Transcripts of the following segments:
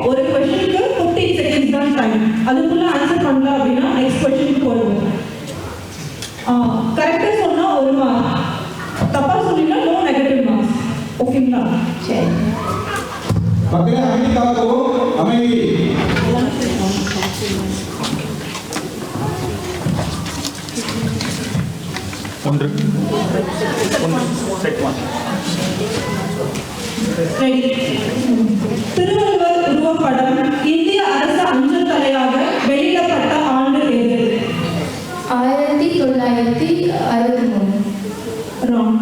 ஒரு क्वेश्चनக்கு 15 செகண்ட்ஸ் தான் டைம். அதுக்குள்ள ஆன்சர் பண்ணல அப்படினா நெக்ஸ்ட் क्वेश्चनக்கு போறோம். கரெக்ட்டா சொன்னா ஒரு மார்க், தப்பா சொன்னீங்கன்னா நோ நெகட்டிவ் மார்க்ஸ். ஓகேங்களா? சரி. மக்களே அமைதிக்காக அமைதி. ஒன்று செட் 1 ரெடி. திருவள்ளுவர் உருவப்படம் இந்திய அரசு அஞ்சல் தலையாக வெளியிடப்பட்ட ஆண்டு எது? 1963. ராங்.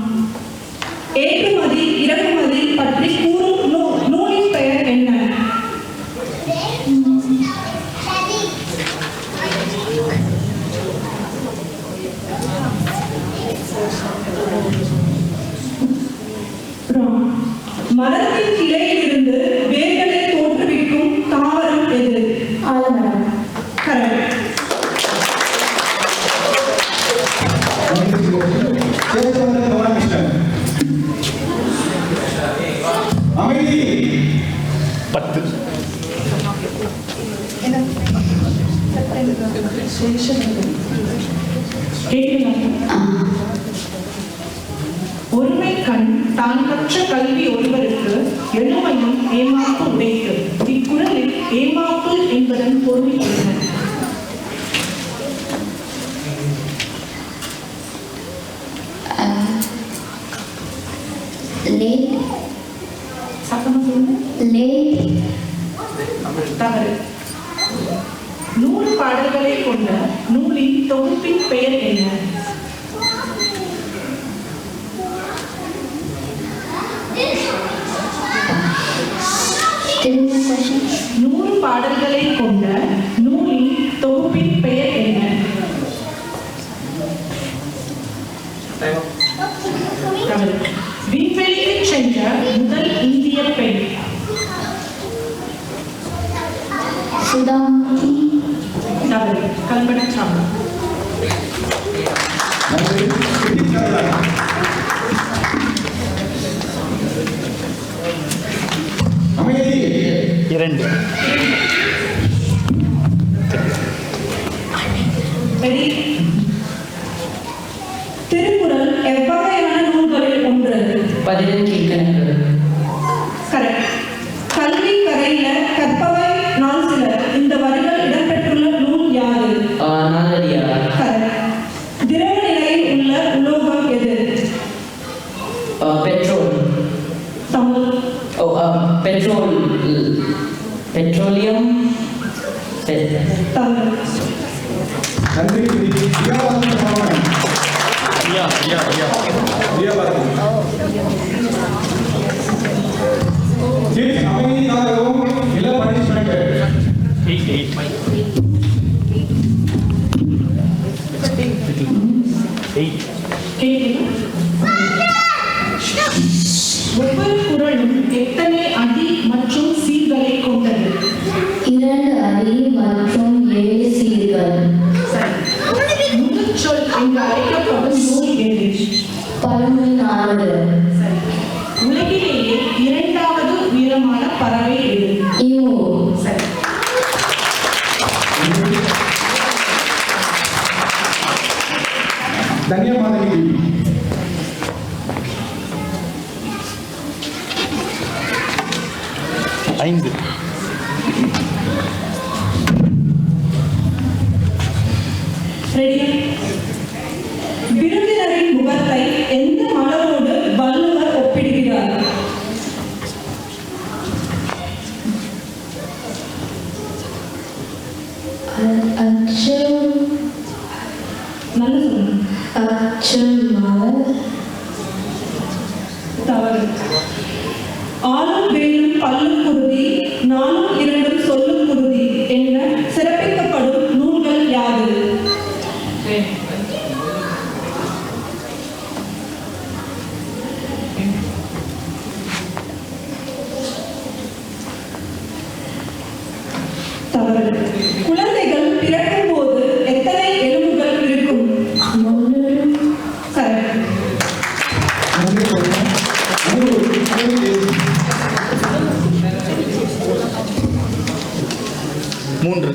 ஏற்றுமதி இறக்குமதி பற்றி கூறும் நூலின் பெயர் என்ன? ராங். மரத்தின் கிளையிலிருந்து வேர்களை தோற்றுவிக்கும் தாவரம் எது? ஆலமரம். கரெக்ட். அமைதி. 10 ஒருமை கண் தான் கற்ற கல்வி ஒருவருக்கு எழுமையும் ஏமாப்பு உடைத்து. இக்குறளில் ஏமாப்பு என்பதன் பொருள் என்ன? தவறு. 100 பாடல்களை கொண்ட நூலின் தொகுப்பின் பெயர் என்ன? நூறு பாடல்களை கொண்ட நூலின் தொகுப்பின் பெயர் என்ன? விண்வெளிக்கு சென்ற முதல் இந்திய பெண்? சுதாமூர்த்தி. தவறு. கல்பனா சாவ்லா. அமைதி. 2 ரெடி. திருக்குறள் எவ்வகையான நூல்களில் ஒன்று? 15 கணக்கு. கரெக்ட். கல்வி கரையில கற்பவை நான் சிலர் இந்த வரிகள் இடம்பெற்றுள்ள நூல் யாது? நாலடியார். கரெக்ட். திரவ நிலையில் உள்ள உலோகம் எது? Petrol. Tamil. Petrol. Petroleum. Tamil. நன்றி. அமைதிக்காகவும் இள பனிஷ்மெண்ட். 8 ஒவ்வொரு குறளும் எத்தனை அடி மற்றும் சீர்களை கொண்டது? 2 அடி மற்றும் 7 சீர்கள். முழுச்சொல் என்று அழைக்கப்படும் நூல் எது? பழமொழி 4. உலகிலேயே 2வது உயரமான பறவை எது? ஈமு. சரி. தன்யமாதவி. 5 ரெடி. விருந்தினரின் முகத்தை எந்த மலரோடு வள்ளுவர் ஒப்பிடுகிறார்? அச்சம். நல்ல சொல்லுங்க. அச்சம் மலர். தவறு. ஆளும் வேலும் பல்லும் குருதி நானும் இரண்டும் சொல்லும் குருதி என சிறப்பிக்கப்படும் நூல்கள் யாது? தவறு. குழந்தைகள் பிறக்கும் போது எத்தனை எலும்புகள் இருக்கும்? 3. கரெக்ட். 3.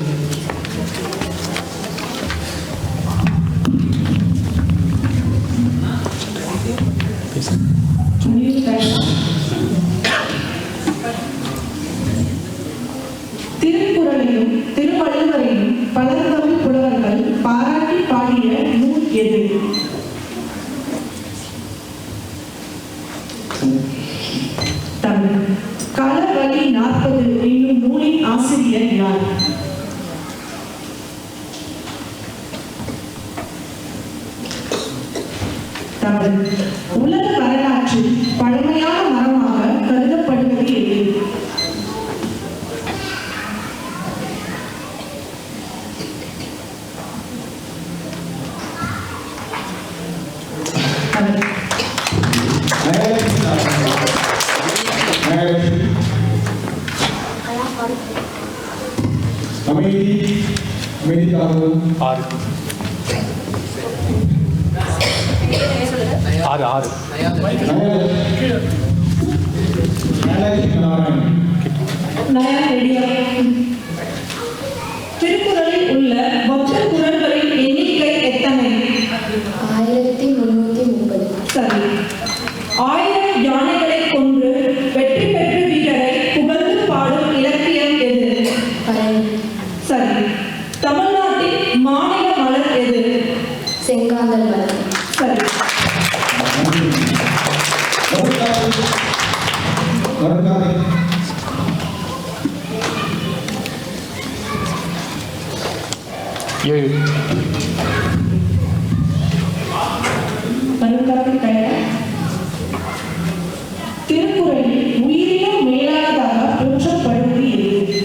திருக்குறளையும் திருவள்ளுவரையும் பழந்தமிழ் புலவர்கள் பாராட்டி பாடிய நூல் எது? தமிழ். களவழி 40 என்னும் நூலின் ஆசிரியர் யார்? தமிழ். உலக வரலாற்றில் பழமையான மரமாக கருதப்படுவது எது? அமைதிக்காகவும் 6. 6. திருக்குறளில் உள்ள மொத்த குறள்களின் எண்ணிக்கை எத்தனை? 1330. சரி. 1000 யானைகளை கொன்று வெற்றி பெற்ற வீரரை புகழ்ந்து பாடும் இலக்கியம் எது? சரி. தமிழ்நாட்டின் மாநில மலர் எது? செங்காந்தல் மலர். சரி. திருக்குறளில் உயிரினும் மேலானதாக போற்றப்படுவது எது?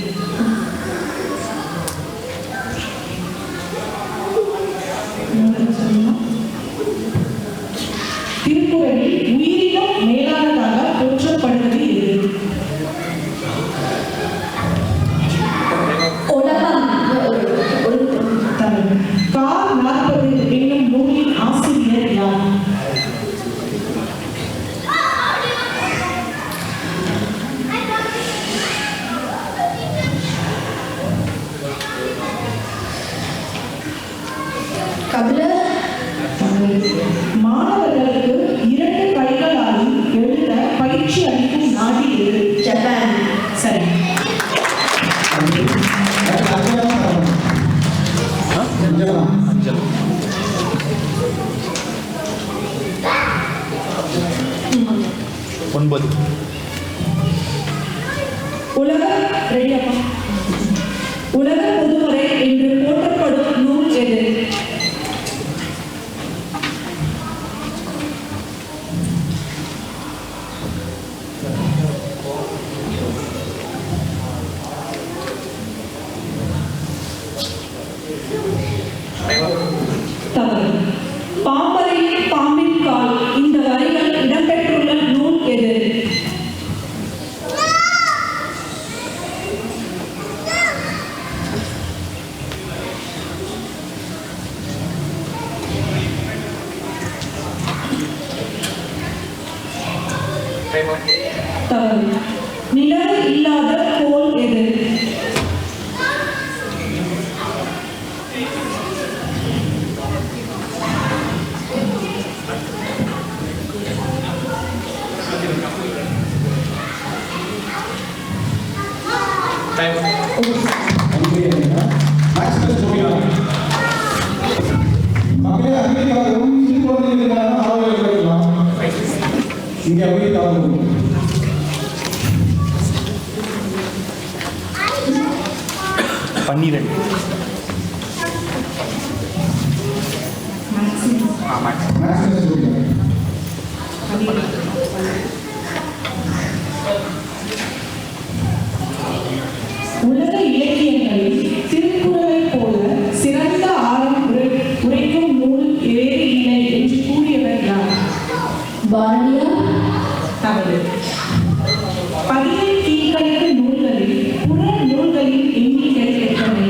திருக்குறளில் உயிரினும் மேலானதாக போற்றப்படுவது எது? தமிழ். கார் 40 என்னும் நூலின் ஆசிரியர் யார்? கபிலர். மாணவர்களுக்கு 2 கைகளாலும் எழுத பயிற்சி அளிக்கும் நாடு எது? ஜப்பான். சரி. அஞ்சல். 9. உலக பொதுமறை என்று போற்றப்படும் நூல் எது? தவறு. பாம்பரையில் பாம்பின் கால் இந்த வரிகள் இடம்பெற்றுள்ள நூல் எது? தவறு. நிழல் இல்லாத கோல் எது? இங்கே அமைதிக்காகவும் 12. உலக இலக்கியங்களில் திருக்குறளைப் போல சிறந்த ஆழம் உரைக்கும் நூல் வேறு இல்லை என்று கூறியவர் யார்? பாரதியார். தவறு. 17 கீழ்க்கணக்கு நூல்களில் புற நூல்களின் எண்ணிக்கை எத்தனை?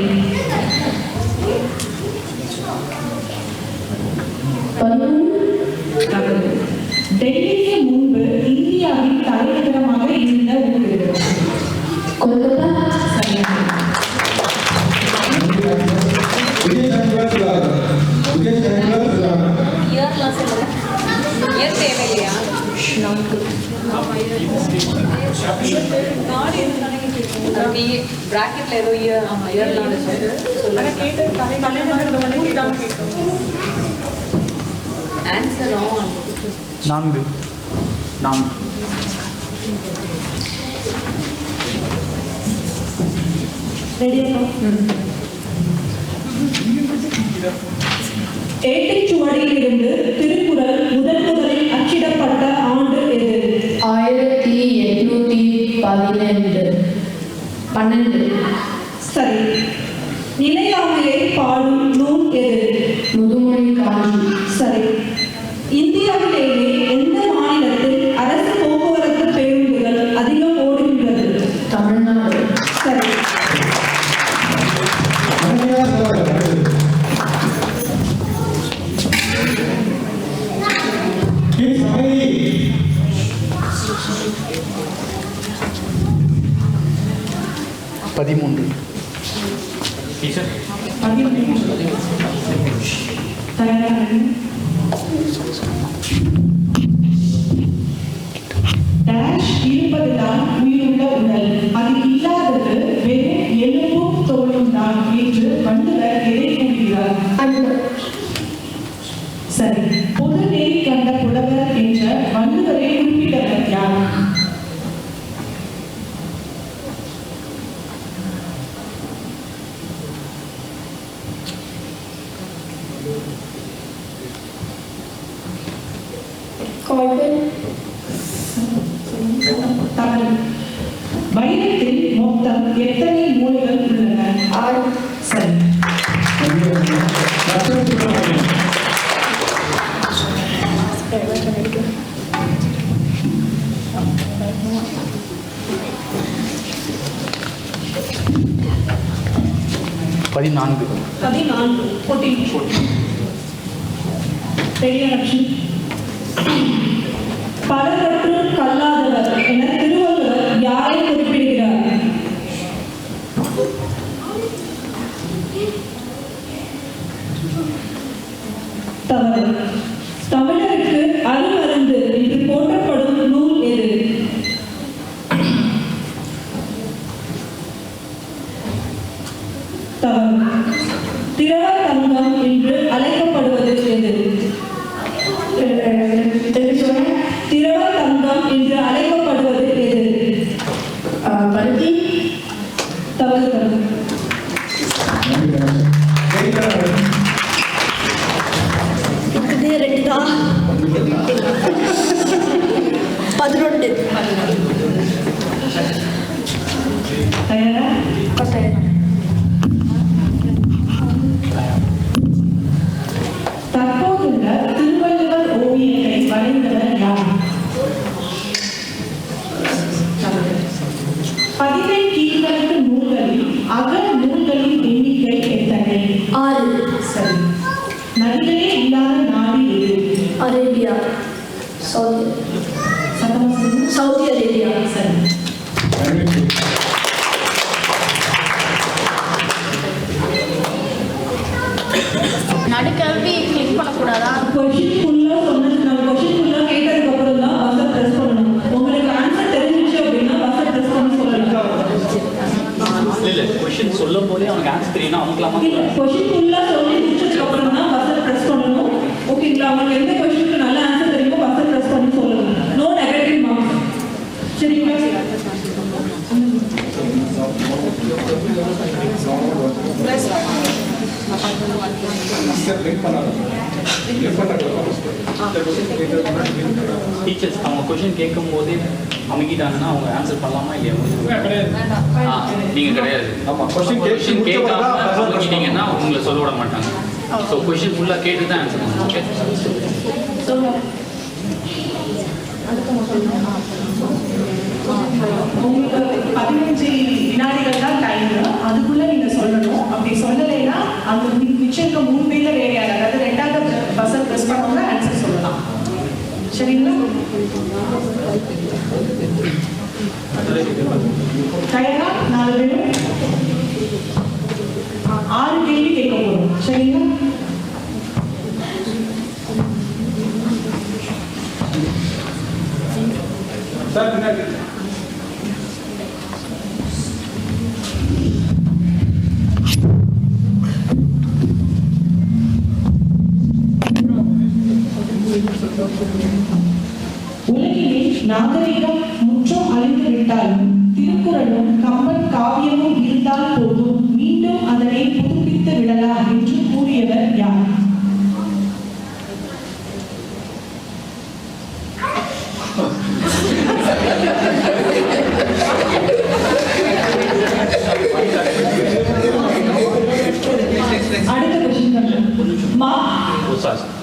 13. தவறு. டெல்லிக்கு முன்பு இந்தியாவின் தலைநகரமாக இருந்த ஊர் எது? கொல்கத்தா. சரியானது. நீங்க பிராக்கெட்ல ஏதோ இயர்லாம் ஆன்சர் நான்கு ஏட்டுச்சுவடியில் இருந்து திருக்குறள் முதலில் அச்சிடப்பட்ட ஆண்டு எது? 1812. சரி. நிலையாமையை பாடும் நூல் எது? முதுமொழி காஞ்சி. சரி. இந்தியாவிலேயே எந்த மாநிலத்தில் அரசு போக்குவரத்து பேருந்துகள் அதிகம் ஓடுகின்றது? தமிழ்நாடு. சரி. பதிமூன்று. டேஷ் இருப்பதுதான் உயிருள்ள உடல், அது இல்லாதது வெறும் எலும்பும் தோலும் தான் என்று வள்ளுவர் எதை கூறுகிறார்? சரி. பொது நெறி கண்ட புலவர் என்ற வள்ளுவரை குறிப்பிட்டவர் யார்? தவறு. வைரத்தில் மொத்தம் எத்தனை மூலைகள் உள்ளன? 6. சரி. பதினான்கு. பெரியலட்சுமி. பலவற்று கல்லாதவர் என திருவள்ளுவர் யாரை குறிப்பிடுகிறார்? தவறு. தமிழருக்கு அருமருந்து என்று போற்றப்படும் நூல் எது? தவறு. திரவ தங்கம் என்று அழைக்கப்படுவது எது? திரவ தங்கம் என்று அழைக்கப்படுவது எது? பருத்தி. தவறு. இது 2 தான். 11. தயாரா? தற்போதுள்ள திருவள்ளுவர் ஓவியத்தை வரைந்தவர் யார்? 15 கீழ்கணக்கு நூல்களில் அக நூல்களின் எண்ணிக்கை எத்தனை? 6. சரி. நதிகளே இல்லாத நாடு எது? அரேபியா. Saudi Arabia. சரி. நடுக்கல்வி கிளிக் பண்ணக்கூடாதா? கொஷின் ஃபுல்லா சொன்னது, நம்ம கொஷின் ஃபுல்லா கேட்டதுக்கு அப்புறம் தான் பஸ்ஸை ப்ரெஸ் பண்ணணும். உங்களுக்கு ஆன்சர் தெரிஞ்சிச்சு அப்படின்னா பஸ்ஸை ப்ரெஸ் பண்ணி சொல்லலாம். இல்லை கொஷின் சொல்லும் போதே அவனுக்கு ஆன்சர் தெரியும்னா அவங்களாமா இல்ல, கொஷின் ஃபுல்லா சொல்லி முடிச்சதுக்கு அப்புறம் தான் பஸ்ஸை ப்ரெஸ் பண்ணணும். ஓகேங்களா? உங்களுக்கு எந்த கொஷினுக்கு நல்ல ஆன்சர் தெரியுமோ பஸ்ஸை ப்ரெஸ் பண்ணி சொல்லணும். No negative marks. சரிங்களா? டீச்சர்ஸ் அவங்க கொஷின் கேட்கும் போதே அமைக்கிட்டாங்கன்னா அவங்க ஆன்சர் பண்ணலாமா இல்லையா? நீங்கள் கிடையாது. கொஷின் கேட்காம அமைக்கிட்டீங்கன்னா உங்களை சொல்ல விட மாட்டாங்க. ஸோ கொஷின் ஃபுல்லாக கேட்டு தான் ஆன்சர் பண்ணணும். ஓகே. உங்களுக்கு 15 வினாடிகள் தான் டைம். அதுக்குள்ள நீங்க சொல்லணும். அப்படி சொல்லலைன்னா அந்த மிச்சம் இருக்க 3 பேர்ல வேற யார், அதாவது 2வது பஸ்ஸை ப்ரெஸ் பண்ணவங்க ஆன்சர் சொல்லலாம். சரிங்களா? தயாரா? 4 பேரும் 6 கேள்வி கேட்க போறோம். சரிங்களா? இல்லாவிட்டாலும் திருக்குறளும் கம்பன் காவியமும் இருந்தால் போதும், மீண்டும் அதனை புதுப்பித்து விடலாம் என்று கூறியவர் யார்? அடுத்த क्वेश्चन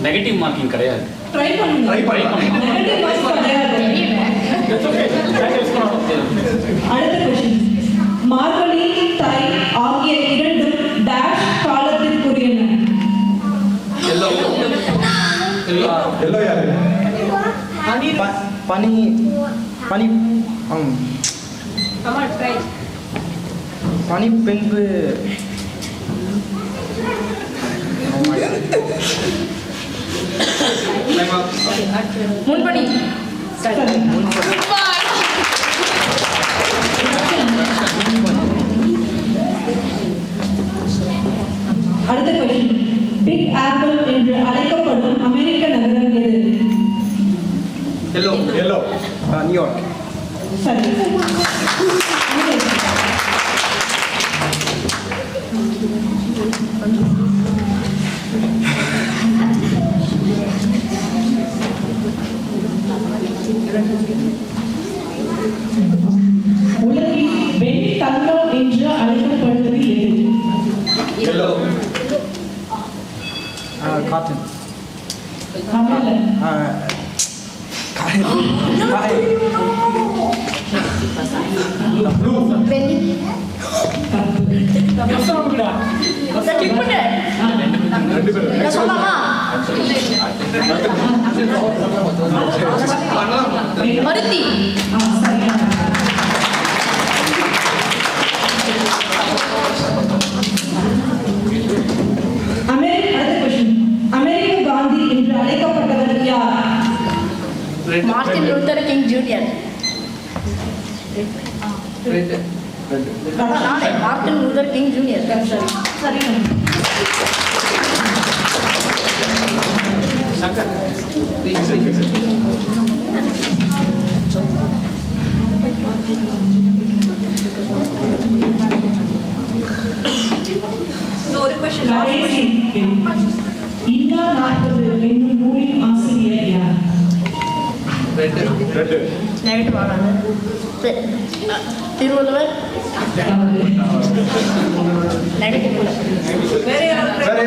நெகட்டிவ் மார்க்கிங் கிடையாது. ட்ரை பண்ணுங்க. நெகட்டிவ் மார்க்ஸ் கிடையாது. அடுத்த क्वेश्चन மார்கழி தை ஆகிய இரண்டும் டேஷ் காலத்திற்குரியன. எல்லோ யாரு? பனி பனிப்பெண்பு முன்பணி. அடுத்த क्वेश्चन பிக் ஆப்பிள் என்று அழைக்கப்படும் அமெரிக்க நகரம் எது? Yellow New York. சரி. உலகில் வெண் தங்கம் என்று அழைக்கப்படுவது எது? Yellow cotton. தமிழ்ல பருத்தி. சரியான. அடுத்த क्वेश्चन அமெரிக்க காந்தி என்று அழைக்கப்பட்டவர் யார்? Martin Luther King Junior. Martin Luther King Junior. சரி. ஒரு கொஸ்டின் கடைசி இன்னா 40 என்னும் நூலின் ஆசிரியர் யார்? திருவள்ளுவர். வேற யாராவது வேற யாரும் ட்ரை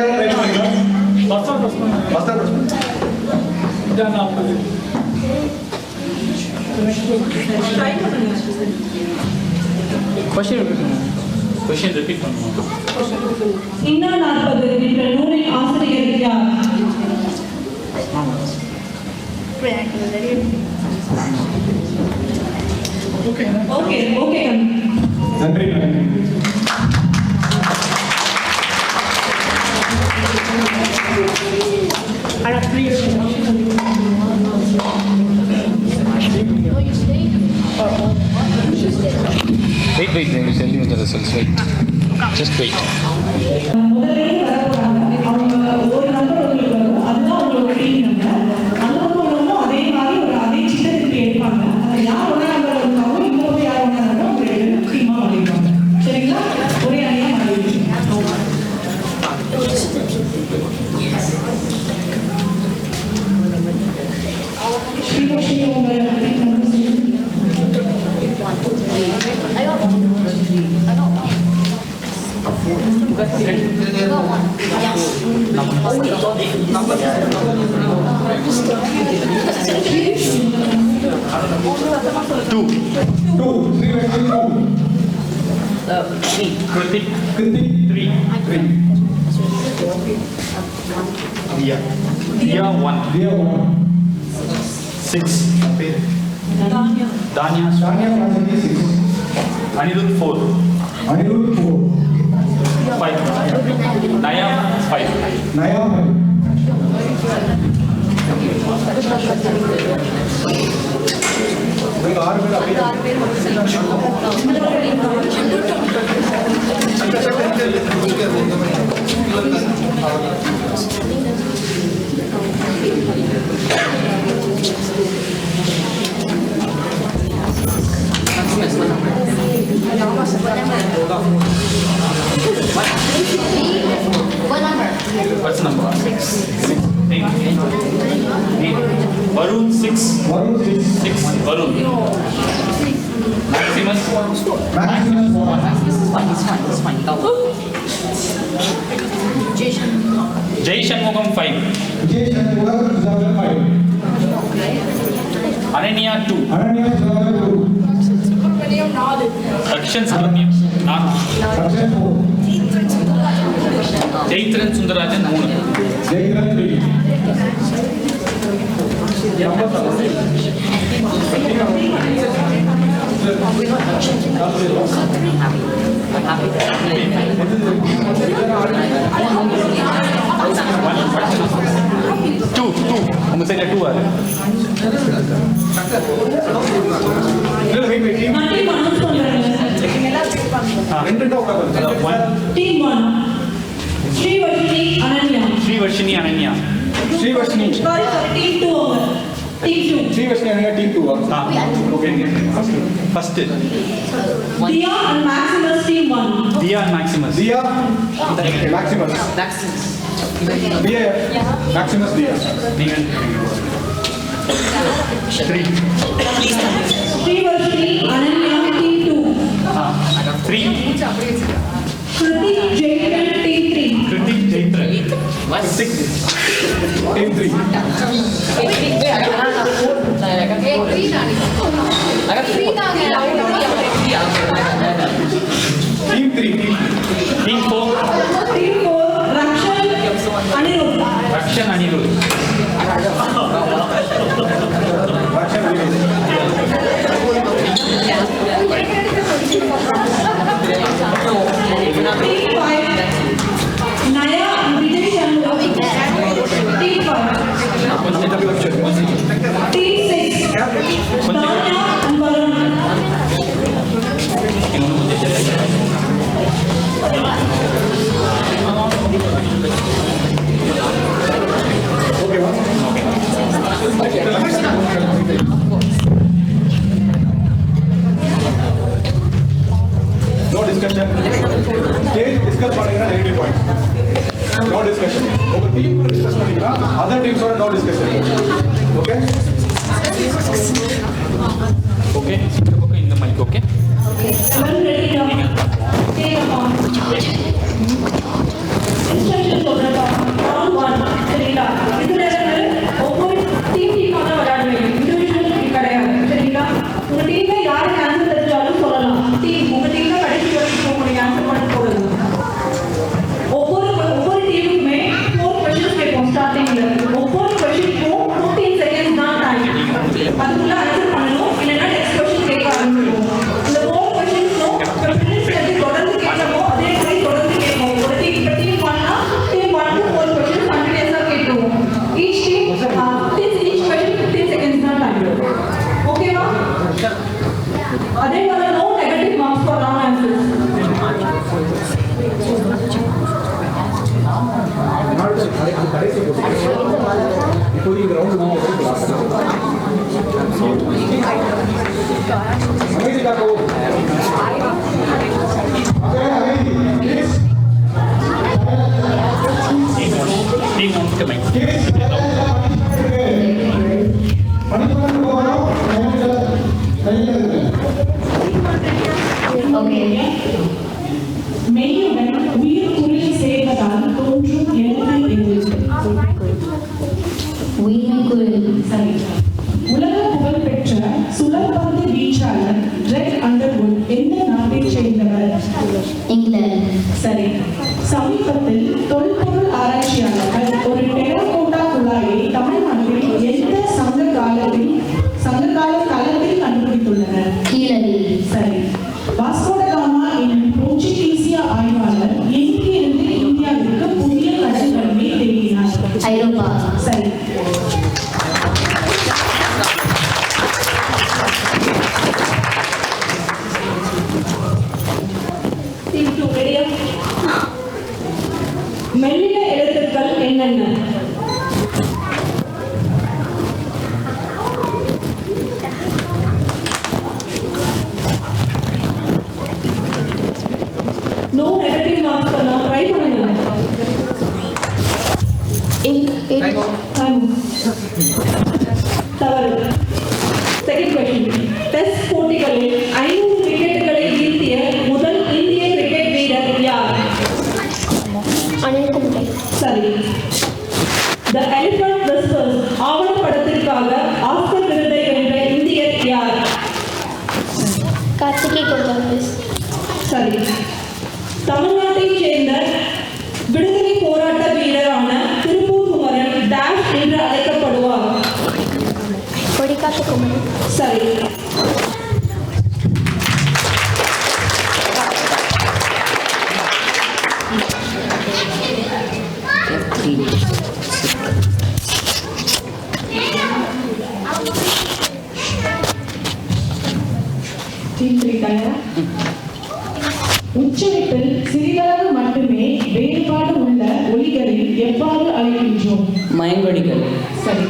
பண்ணுங்க. ட்ரை பண்ணுங்க. கொஸ்டின் ரிப்பீட் பண்ணுவோம். இன்னா 40 என்ற நூலின் ஆசிரியர் யார்? ஓகே. நன்றி. Wait, they will tell you the results. Wait. Just wait. முதல்லயே வரப்போறாங்க. அவங்க ஒரு நம்பர் உங்களுக்கு வரும். அதுதான் உங்களோட டீம் நம்பர். அனுபவமும் அதே மாதிரி அதே சின்னத்துக்கு எடுப்பாங்க. அது யார் ஒரே நம்பர் இருந்தாலும் இன்னொரு யார் ஒன்றா இருந்தாலும் அவங்க டீமா மாறிடுவாங்க. சரிங்களா? ஒரே அணியா மாறிடுவீங்க. ஸ்ரீலக்ஷ்மி உங்க டீம் நம்பர் சொல்லுங்க. Kritik. 3. Dia 1. 6. Danya. Anirudh 4. 5. Naya 5. நீங்க 6 பேர் அப்படியே What number? What's the number? 6. Varun 6. Varun 6. Varun. Maximus. Maximus 4. Jay Shanmugam 5. Vijay Shanmugam 5. Ananya 2. Ananya 2. Dakshan Subramaniam 4. Dakshan 4. Jaitran Sundarajan 3. Jaitran 3. Two. உங்க சைடுல 2 ஆறு. இல்ல வெயிட் வெயிட். நான் team announce பண்றேன். நீங்க எல்லாம் செக் பண்ணுங்க. ரெண்டு உட்கார்ந்து. Team 1 Srivarshini Ananya. Srivarshini Ananya. Srivarshini. Sorry team 2 அவங்க. Team 2. Srivarshini Ananya team 2. Okay. First. Dia and Maximus team 1. Dia and Maximus. Dia Maximus. Dia Maximus Dia. நீங்க 3. Srivarshini Ananya team 2. 3. Kritik Jayatran team 3. Kritik Jaitran. 6. Team 3. Team 3. Team 4. Team 4 Rakshan Anirudh. Rakshan Anirudh. Rakshan Anirudh. Team 5 Naya Vijay Shanmugam. Team 5 Team 6 Tanya and Varun. No discussion. Stage discuss பண்ணீங்கன்னா negative point. No discussion. உங்க team கூட discuss பண்ணீங்கன்னா other teams ஓட no discussion. Okay? Okay. இந்த பக்கம் இந்த mic okay. Well ready now. Take a form. Instructions சொல்றேன். Round 1 சரிங்களா? இதுல ஒவ்வொரு டீமுக்கான விளையாடுவீங்க. இண்டிவிஜுவல் டீம் கிடையாது. சரிங்களா? உங்க டீம்ல யாருக்கு ஆன்சர் தெரிஞ்சாலும் சொல்லலாம். டீம் உங்க டீம்ல கடைசி வரைக்கும் உங்களுக்கு ஆன்சர் பண்ண போறது. ஒவ்வொரு டீமுக்குமே 4 क्वेश्चंस கேட்போம் ஸ்டார்டிங்ல. ஒவ்வொரு क्वेश्चनக்கும் 15 செகண்ட்ஸ் தான் டைம். அதுக்குள்ள ஆன்சர் பண்ணணும். இல்லனா நெக்ஸ்ட் क्वेश्चन கேட்க ஆரம்பிச்சிடுவோம். இந்த 4 क्वेश्चंஸும் 15 செகண்ட் தொடர்ந்து கேட்கறோம். அதே மாதிரி தொடர்ந்து கேட்போம். ஒரு டீம் பண்ணா டீம் 1 to 4 क्वेश्चंस கண்டினியூஸா கேட்போம். Each team each question 15 seconds தான் டைம். ஓகேவா? அதே மாதிரி no negative marks for wrong answers. இப்போ இந்த ரவுண்ட் நம்ம லாஸ்ட். அமைதி காக்கோ. Please. Team 1 க்கு மைக். பணிக்கு போறோம். மெய்யுடன் உயிர் குளிர் சேர்வதால் தோன்றும் எழுத்து எது? சரி. உலக புகழ்பெற்ற சுழற்பந்து வீச்சாளர் ரெட் அண்டர்வுட் எந்த நாட்டைச் சேர்ந்தவர்? இங்கிலாந்து. சரி. சமீபத்தில் தொல்பொருள் ஆராய்ச்சியாளர்கள் ஒரு டெராகோட்டா குழாயை தமிழ்நாட்டில் எந்த சங்ககால காலத்தில் கண்டுபிடித்துள்ளனர்? கீழடி. சரி. வாஸ்கோ ட காமா என்னும் போர்ச்சுகீசிய ஆய்வாளர் எங்கிருந்து இந்தியாவிற்கு புதிய கடற்கரையை தேடினார்? ஐரோப்பா. சரி. Team 2 ready? மெல்லிய எழுத்துக்கள் என்னென்ன? தவறு. Second question. டெஸ்ட் போட்டிகளில் 500 விக்கெட்டுகளை வீழ்த்திய முதல் இந்திய கிரிக்கெட் வீரர் யார்? அனில் கும்ளே. சரி. த எலிஃபண்ட் விஸ்பர்ஸ் ஆவணப்படத்திற்காக ஆஸ்கர் விருதை வென்ற இந்தியர் யார்? கார்த்திகேய கோத்தமஸ். சரி. தமிழ்நாட்டைச் சேர்ந்த விடுதலை போராட்ட வீரரான திருப்பூர் குமரன் டேஷ் என்று அழைக்கப்படுவார். கொடிக்காத்த குமரன். சரி. உச்சரிப்பில் சிறிதளவு மட்டுமே வேறுபாடு உள்ள ஒலிகளை எவ்வாறு அழைக்கின்றோம்? மயங்கொடிகள். சரி.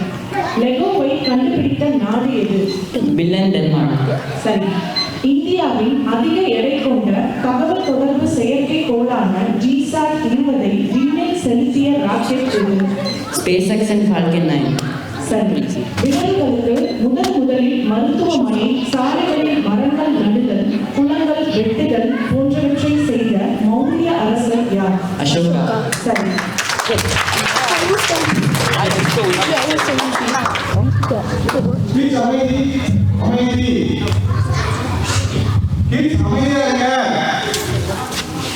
லெகோவை கண்டுபிடித்த நாடு எது? Pillion Denmark. சரி. இந்தியாவின் அதிக எடை கொண்ட தகவல் தொடர்பு செயற்கைக்கோளான ஜிசாட் 20 விண்ணில் செலுத்திய ராக்கெட் எது? Space X and Falcon 9. சரி. விலங்குகளுக்கு முதலில் மருத்துவமனை, சாலைகளில் மரங்கள் நடுதல், குளங்கள் வெட்டுதல் போன்றவற்றை செய்த மௌரிய அரசர் யார்? அசோகா. சரி. Please அமைதி அமைதி. Kids அமைதியா இருங்க.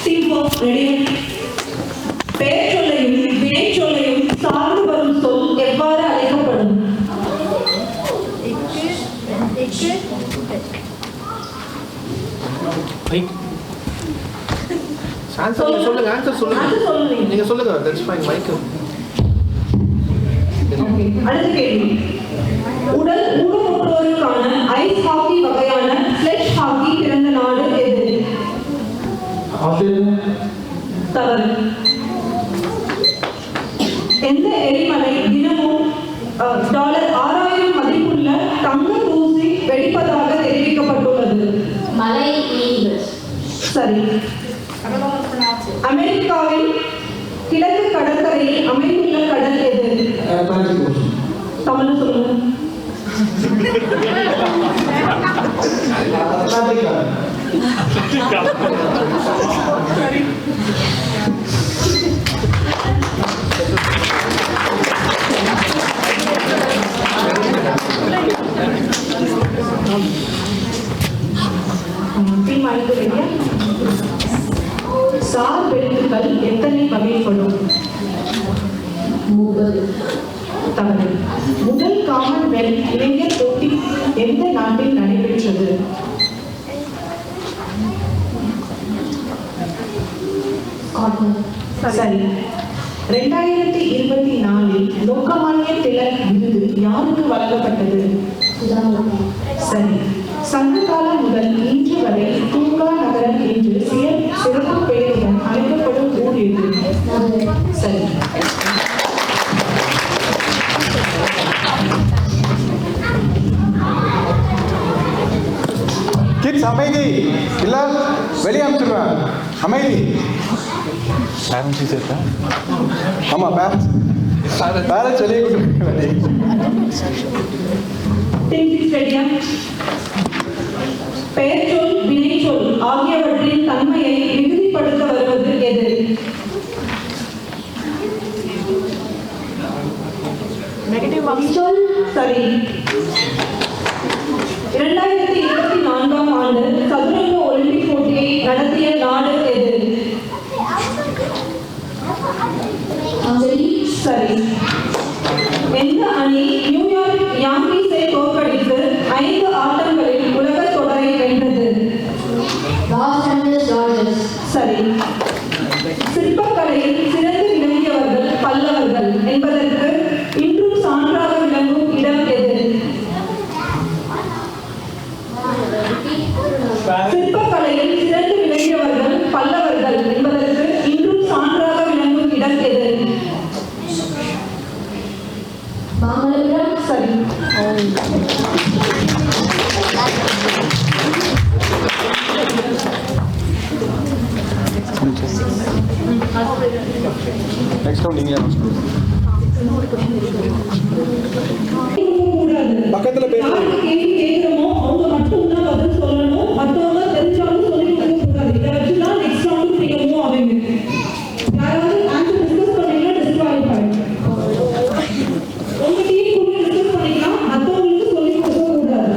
Team work ready. பெயர் சொல்லையும் வினை சொல்லையும் சார்ந்து வரும் சொல் எவ்வாறு அழைக்கப்படும்? ஆன்சர் சொல்லுங்க. ஆன்சர் சொல்லுங்க. அது சொல்லுங்க. நீங்க சொல்லுங்க. That's fine. மைக். அடுத்த கேள்வி. உடல் ஊனமுற்றோருக்கான ஐஸ் ஹாக்கி வகையான ஸ்லெட்ஜ் ஹாக்கி பிறந்த நாடு எது? தவறு. எந்த எரிமலை தினமும் $6000 மதிப்புள்ள தங்க தூசி வெடிப்பதாக தெரிவிக்கப்பட்டுள்ளது? மலை ஈகிள்ஸ். சரி. அமெரிக்காவின் கிழக்கு கடற்கரையில் அமைந்துள்ள கடல் எது? தமிழ்ல சொல்லுங்க. சரி. டீம் அடுத்து ரெடியா? சார் எழுத்துக்கள் எத்தனை வகைப்படும்? 30. தவறு. முதல் காமன்வெல்த் இளைஞர் போட்டி எந்த நாட்டில் நடைபெற்றது? சரி. 2024 லோகமான்ய திலக் விருது யாருக்கு வழங்கப்பட்டது? சரி. சங்ககாலம் முதல் இன்று வரை தூங்கா நகரம் என்று சிறப்பு பெயருடன் அழைக்கப்படும் ஊர் எது? சரி. கிட்ஸ் அமைதி. இல்ல வெளியே அனுப்பிச்சிடுவேன். அமைதி. ஆமா பேரண்ட்ஸ் வெளியே கூட்டு. பெயர் சொல், வினை சொல் ஆகியவற்றின் தன்மையை மிகுதிப்படுத்த வருவது எது? சொல். சரி. 2024ஆம் ஆண்டு சதுரங்க ஒலிம்பிக் போட்டியை நடத்திய நாடு எது? சரி. எந்த அணி நியூயார்க் யாங்கீஸை தோற்கடித்து 5 ஆட்டங்களில் உலக தொடரை வென்றது? சரி. சிற்பக்கலையில் சிறந்து விளங்கியவர்கள் பல்லவர்கள் என்பதற்கு இன்றும் சான்றாக விளங்கும் இடம் எது? சிற்பக்கலையில் சிறந்து விளங்கியவர்கள் பல்லவர்கள் என்பதற்கு இன்றும் சான்றாக விளங்கும் இடம் எது? சரி. நெக்ஸ்ட் நீங்க பக்கத்துல பேசுங்க. யாருக்கு கேள்வி கேட்கிறோமோ அவங்க மட்டும்தான் பதில் சொல்லணும். மற்றவங்க தெரிஞ்சாலும் சொல்லி கொடுக்கக்கூடாது. இதை வச்சுதான் நெக்ஸ்ட் ரவுண்ட் நீங்க மூவ் ஆவீங்க. யாராவது ஆன்சர் டிஸ்கஸ் பண்ணீங்கன்னா டிஸ்குவாலிஃபை. உங்க டீம் கூட டிஸ்கஸ் பண்ணிக்கலாம். மற்றவங்களுக்கு சொல்லி கொடுக்கக்கூடாது.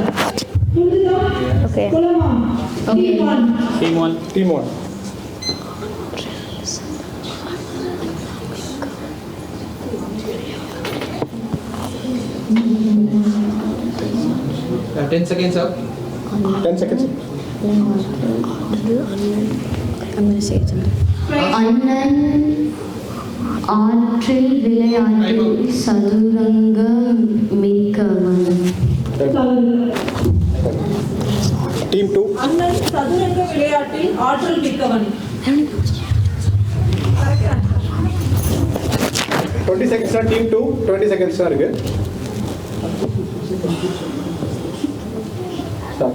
புரிஞ்சுதா? ஓகே. சொல்லமா? Team 1. Team 1. You have 10 seconds up. 10 seconds. I'm going to say it. அண்ணன் ஆற்றில் விளையாட்டில் சதுரங்கம் மிக்கவன். Team 2. அண்ணன் சதுரங்க விளையாட்டில் ஆற்றல் மிக்கவன். 20 seconds தான் Team 2. 20 seconds தான் இருக்கு. Stop.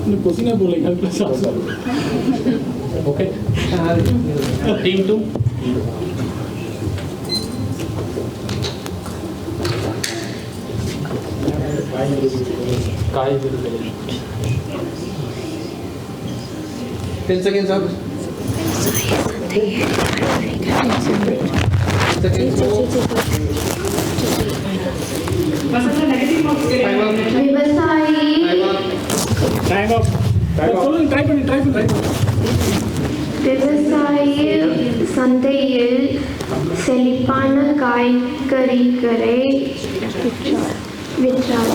இந்த கொஸ்டினே போலங்க ப்ளஸ் ஓகே டீம் 2 காய்கறி 10 seconds up. 10 seconds. பசங்க நெகட்டிவ் மார்க்ஸ் கிடையாது. விவசாயி Time up. சொல்லுங்க ட்ரை பண்ணி விவசாயி சந்தையில் செழிப்பான காய்கறிகளை விற்றார்.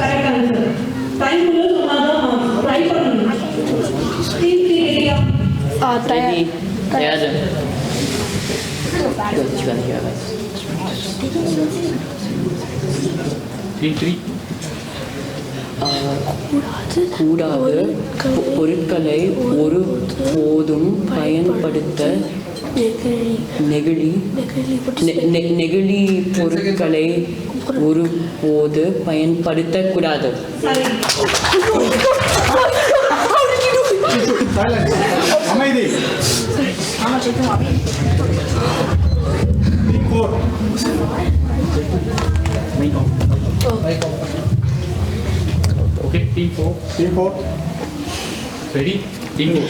Correct answer. டைம் உள்ள சொன்னாதான் ட்ரை பண்ணணும். டீம் 3 ரெடியா? டீம் 3 கூடாது பொருட்களை ஒருபோதும் பயன்படுத்த நெகிழி பொருட்களை ஒருபோது பயன்படுத்தக்கூடாது. அமைதி. Team 4. Okay team 4 Team 4. Ready team 4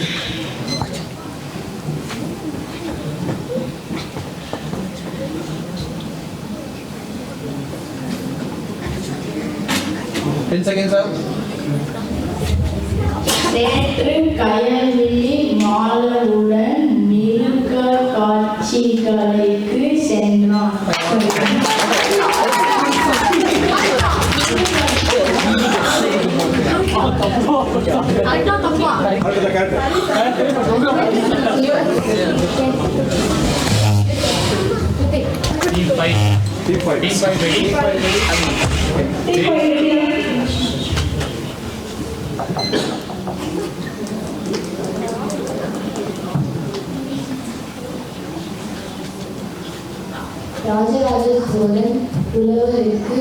10 seconds up. நேற்று கயல்விழி மாலருடன் மிருக காட்சிகளுக்கு சென்றான். அடுத்த character. Team 5 Team 5. Team 5 ready team 5 ரெடியா? ராஜராஜ சோழன் புலவருக்கு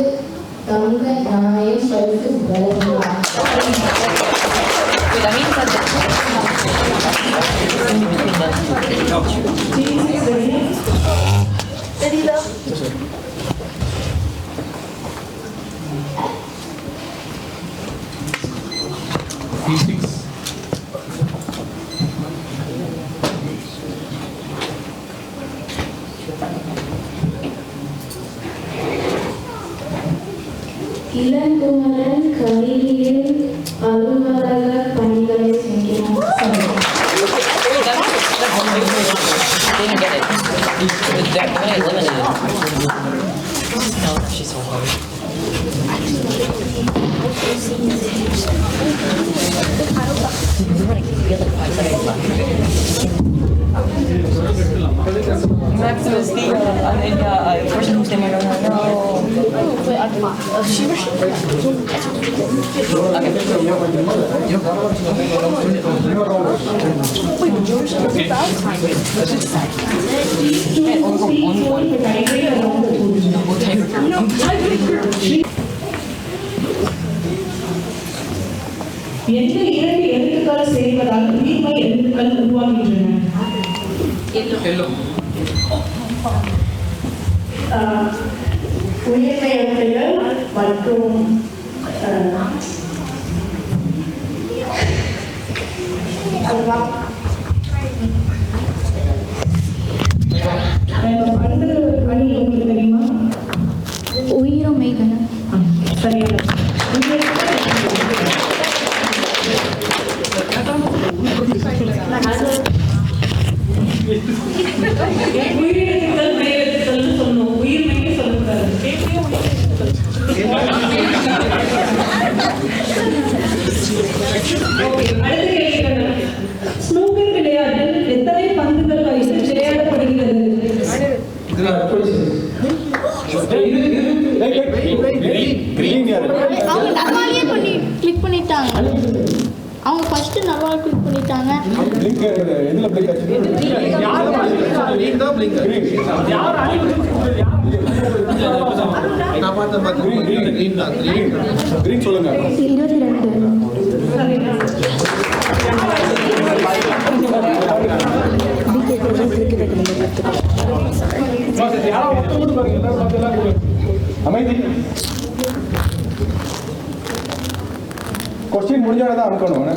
தங்க நாணயம் பரிசு வழங்கினார். Team 6 ready? தெரியல. டீம் 6 இளங்குமரன் கணினியில் அலுவலக பணிகளை செய்கிறார். Maximus, the person who's standing around her. பண்புகளால் உயிர்மை எழுத்துக்கள் உருவாகின்றன? உயிர்மை எழுத்துக்கள் மற்றும் அடுத்தது அணி உங்களுக்கு தெரியுமா? உயிரும் மெய்கணும். சரியான உயிரெழுத்துக்கள் மெய்யெழுத்துக்கள் சொன்னோம். உயிர் மெய்யை சொல்லக்கூடாது. ஸ்னூக்கர் விளையாட்டில் எத்தனை பந்துகள் வைத்து விளையாடப்படுகிறது? அவங்க நர்வாலியே கிளிக் பண்ணிட்டாங்க. அவங்க ஃபர்ஸ்ட் நர்வால் கிளிக் பண்ணிட்டாங்க. எதுல பிளிங்க் ஆச்சு? Green தான் blink. நான் பார்த்தேன். Green தான். கிரீன் சொல்லுங்க. 22. அமைதி. கொஸ்டின் முடிஞ்சோடதான் அனுப்பணும்.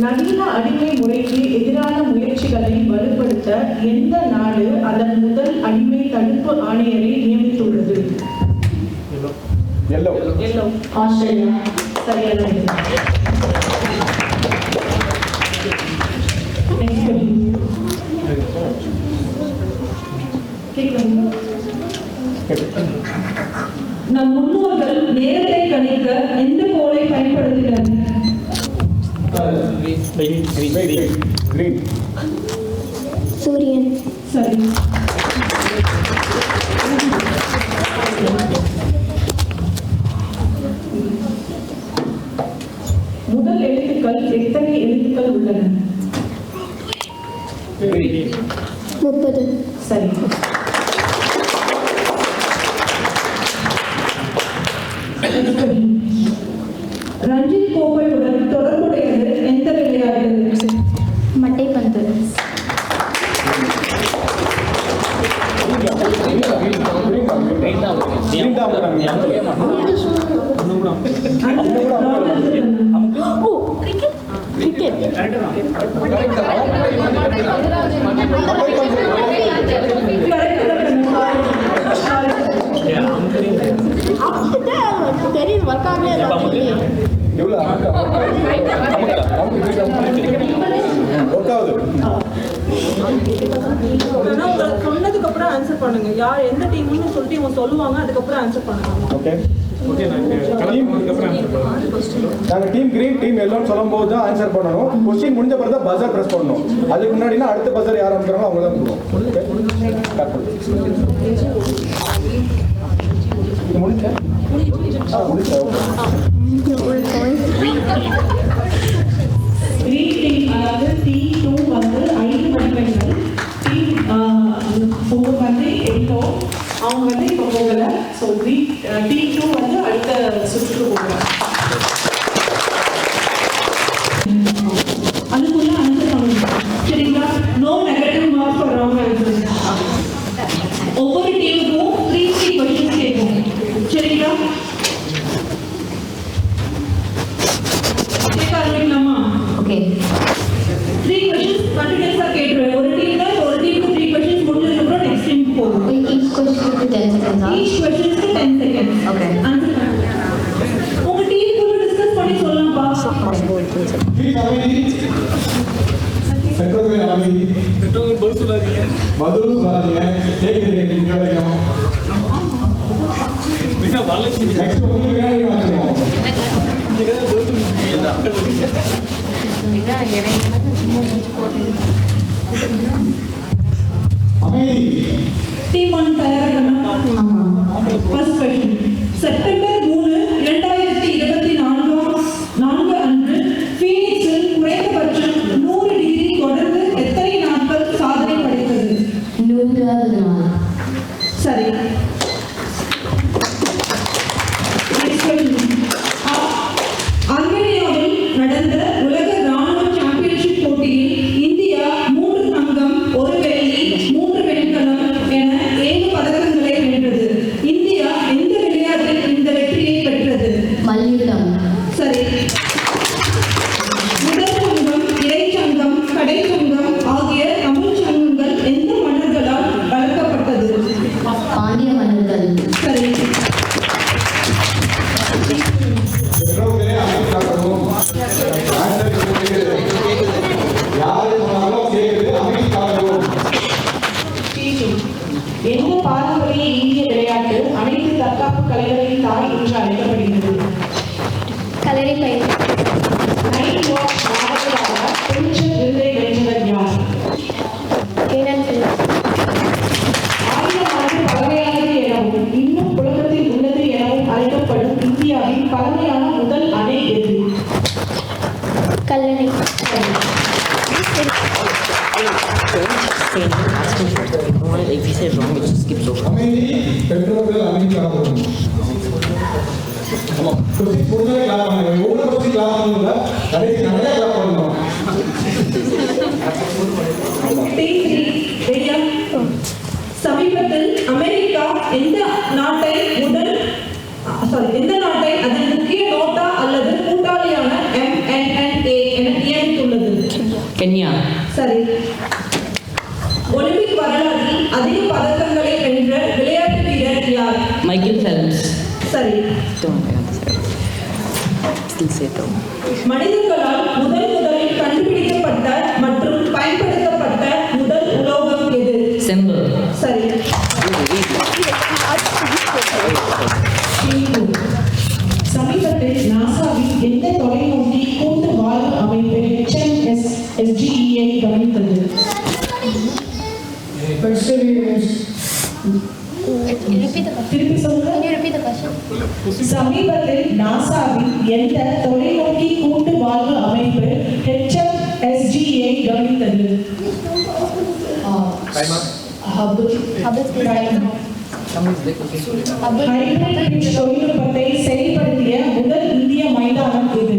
நவீன அடிமை முறைக்கு எதிரான முயற்சிகளை வலுப்படுத்த எந்த நாடு அதன் முதல் அடிமை தடுப்பு ஆணையரை நியமித்துள்ளது? எல்லோ. ஆஸ்திரேலியா. சரியான விடை. Next question. கேட்கலாமா? நம் முன்னோர்கள் நேரத்தை கணிக்க எந்த கோலை பயன்படுத்தினர்? கிரீன். சூரியன். சரி. முதல் எழுத்துக்கள் எத்தனை எழுத்துக்கள் உள்ளன? 30. சரி. ரஞ்சித் கோப்பையுடன் தொடர்புடையது எந்த விளையாட்டு? மட்டைப்பந்து. ஓ கிரிக்கெட். தெரியுது வர்க்காமே சொன்னதுக்கு அப்புறம் ஆன்சர் பண்ணுங்க. யார் எந்த டீம்னு சொல்லிட்டு இவங்க சொல்லுவாங்க, அதுக்கப்புறம் ஆன்சர் பண்ணுங்க. ஓகே. நாங்க டீம் கிரீன் டீம் எல்லோன்னு சொல்லும் போது தான் ஆன்சர் பண்ணணும். கொஸ்டின் முடிஞ்ச பிறகு தான் பஸர் பிரஸ் பண்ணணும். அதுக்கு முன்னாடினா அடுத்த பஸர் யார் அனுப்புறாங்களோ அவங்க தான் கொடுக்கணும். முடிச்சா கிரீன் டீம் அதாவது T2 வந்து 5 மதிப்பெண்கள். டீம் 4 வந்து எல்லோ, அவங்க வந்து இப்போ போகல. ஸோ T2 வந்து அடுத்த சுற்றுக்கு போகல. அதுக்குள்ள ஆன்சர் பண்ணணும். சரிங்களா? No negative mark for wrong answer. ஒவ்வொரு டீமுக்கும் 3 क्वेश्चंस கேட்கும். சரிங்களா? கேட்க ஆரம்பிக்கலாமா? ஓகே. 3 questions கண்டினியூஸா கேட்றேன். ஒரு டீம்ல ஒரு டீமுக்கு 3 questions முடிஞ்சதுக்கு அப்புறம் நெக்ஸ்ட் டீம் போகும். Each question க்கு 10 seconds. Each question க்கு 10 seconds. Okay. Answer பண்ணுங்க. உங்க டீம் கூட டிஸ்கஸ் பண்ணி சொல்லலாம்ப்பா. சென்ட்ரல் அமைதி. பதில் சொல்லாதீங்க. நெக்ஸ்ட் உங்களுக்கு அமைதி. டீம் 1 தயாரா? First question. செப்டம்பர் 3, 2024 அன்று ஃபீனிக்ஸில் குறைந்தபட்சம் 100 டிகிரி தொடர்ந்து எத்தனை நாட்கள் சாதனை படைத்தது? 100வது நாள். சரி. அல்பேனியாவில் நடந்த உலக கலைகளின் தாய் என்று அழைக்கப்படுகிறது. கலரி பயிர். நைட் வாக் நாடகமாக பெருச்சல் விருதை வென்றவர் யார்? கேரன் பிள்ளை. 1000 ஆண்டு பழமையானது எனவும் இன்னும் புழக்கத்தில் உள்ளது எனவும் அழைக்கப்படும் இந்தியாவின் பழமையான முதல் அணை எது? Kallanai. If he says wrong, it just skips over. அமைதி பெற்றோர்கள் அமைதி ஆகும். ஆமா கொஸ்டின் புரிஞ்சவே கிளாஸ் பண்ணுங்க. ஒவ்வொரு கொஸ்டின் கிளாஸ் பண்ணுங்க. கடைசி நிறைய கிளாஸ் பண்ணணும். சமீபத்தில் அமெரிக்கா எந்த நாட்டை அதன் முக்கிய நோட்டா அல்லது கூட்டாளியான MNNA என நியமித்துள்ளது? Kenya. சரி. ஒலிம்பிக் வரலாற்றில் அதிக பதக்கங்களை வென்ற விளையாட்டு வீரர் யார்? Michael Phelps. சரி. Still say it though. மனிதர்களால் முதலில் கண்டுபிடிக்கப்பட்ட மற்றும் பயன்படுத்தப்பட்ட முதல் உலோகம் எது? Symbol. சரி. சமீபத்தில் நாசாவின் எந்த தொலைநோக்கி கூட்டு வாழ்வு அமைப்பு HMSSGE கவனித்தது? திருப்பி சொல்லுங்க. சமீபத்தில் நாசாவின் எந்த தொலைநோக்கி கூட்டு வாழ்வு அமைப்பு HMSGE கவனித்தது? ஹைட்ரோஜன் தொழில்நுட்பத்தை செயல்படுத்திய முதல் இந்திய மைதானம் எது?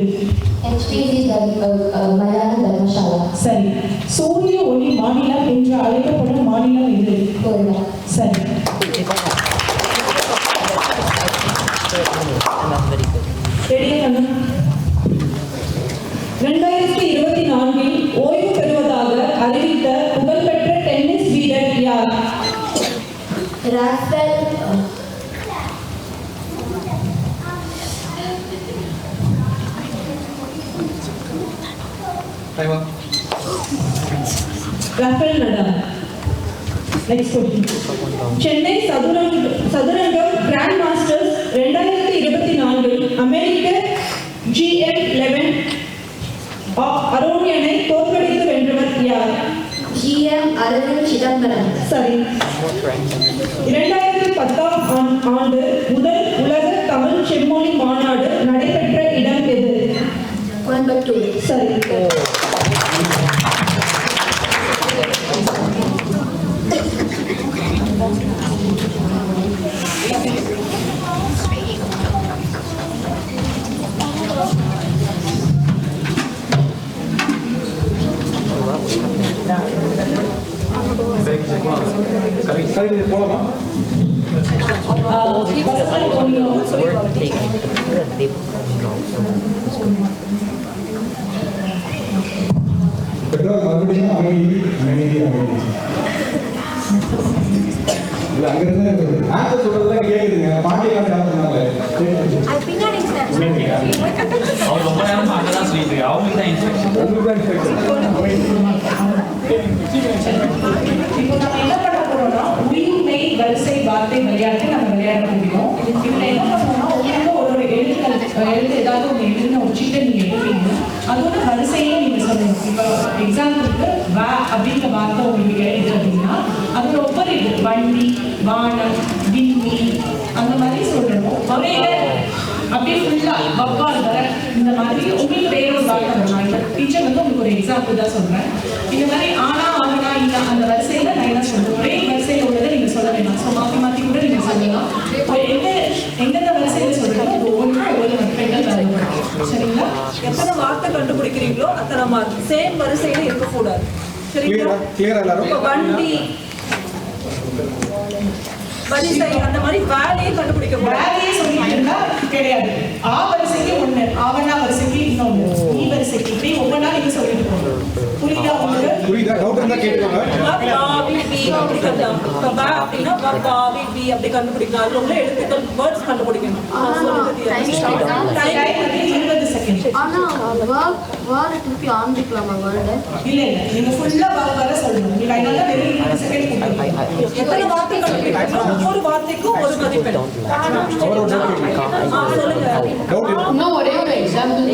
மலையாள தர்மசாலா. சரி. சூரிய ஒளி மாநிலம் என்று அழைக்கப்படும் மாநிலம் எது? சரி. ரெடியா? 2024 ஓய்வு பெறுவதாக அறிவித்த புகழ்பெற்ற டென்னிஸ் வீரர் யார்? Raphael Rafael Nadal. Next question. Chennai சதுரங்கம் கிராண்ட் மாஸ்டர்ஸ் 2024 அமெரிக்க GM11 அரோனியனை தோற்கடித்து வென்றவர் யார்? GM அரவிந்த் சிதம்பரம். சரி. 2010ஆம் ஆண்டு முதல் உலக தமிழ் செம்மொழி மாநாடு நடைபெற்ற இடம் எது? கோயம்புத்தூர். சரி. சரி போலாமா? பெற்றோர் மறுபடியும் அமைதி அமைதி அமைதி. இல்ல அங்கிருந்து ஆன்சர் சொல்றதுதான் கேக்குதுங்க. பாட்டியெல்லாம் சாப்பிடுறாங்க. அவர் ரொம்ப நேரமா அங்கதான் சொல்லிட்டு இருக்கு. அவங்களுக்கு தான் இன்ஸ்ட்ரக்ஷன். இப்போ நம்ம என்ன பண்ண போறோம்னா உயிர் மெய் வரிசை வார்த்தை விளையாட்டு நம்ம விளையாட முடியும். இதுல என்ன பண்ணணும்னா ஒரு எழுத்து ஏதாவது ஒரு எழுதுன ஒரு சீட்டை நீங்க எடுப்பீங்க. அதோட வரிசையில நீங்க சொல்லணும். இப்போ எக்ஸாம்பிளுக்கு வா அப்படிங்கிற வார்த்தை உங்களுக்கு எழுது அப்படின்னா அதோட ஒவ்வொரு இது வண்டி, வானம், விண்ணி அந்த மாதிரி சொல்லணும். ஒரே அப்படியே ஃபுல்லா வவ்வால் வர இந்த மாதிரி உங்களுக்கு வேற ஒரு வார்த்தை வரலாம். இப்போ டீச்சர் வந்து உங்களுக்கு ஒரு எக்ஸாம்பிள் தான் சொல்றேன். இந்த மாதிரி ஆனா ஆகனா இல்ல அந்த வரிசையில நான் என்ன சொல்றேன், ஒரே வரிசையில உள்ளதை நீங்க சொல்ல வேண்டாம். ஸோ மாற்றி மாற்றி கூட நீங்க சொல்லலாம். எந்தெந்த வரிசையில சொல்றீங்களோ அது ஒவ்வொரு பெண்கள் தேவைப்படும். சரிங்களா? எத்தனை வார்த்தை கண்டுபிடிக்கிறீங்களோ அத்தனை மார்க். சேம் வரிசையில இருக்கக்கூடாது. சரிங்களா? கிளியரா எல்லாரும்? இப்போ வண்டி வரிசை அந்த மாதிரி வேலையே கண்டுபிடிக்க வேலையே சொல்லிட்டு இருந்தா கிடையாது. ஆ வரிசைக்கு ஒண்ணு, ஆவணா வரிசைக்கு இன்னொன்னு, ஈ வரிசைக்கு இப்படி ஒவ்வொன்றா நீங்க சொல்லிட்டு போகணும். புரியுதா உங்களுக்கு? புரியுதா? டவுட் இருந்தா கேட்டுக்கோங்க. அப்படி கண்டுபிடிக்கலாம். அது ரொம்ப எழுத்துக்கள் வேர்ட்ஸ் கண்டுபிடிக்கணும். டைம் வந்து 20 செகண்ட். செகண்ட். ஆனால் வேர்டு திருப்பி ஆரம்பிக்கலாமா வேர்டு? இல்லை இல்லை, நீங்கள் ஃபுல்லாக வர சொல்லணும். நீங்கள் அதனால வெறும் 20 செகண்ட் கொடுக்கணும். எத்தனை வார்த்தைகள் கேட்கணும்? ஒவ்வொரு வார்த்தைக்கும் ஒரு மதிப்பெண். இன்னும் ஒரே ஒரு எக்ஸாம்பிள்.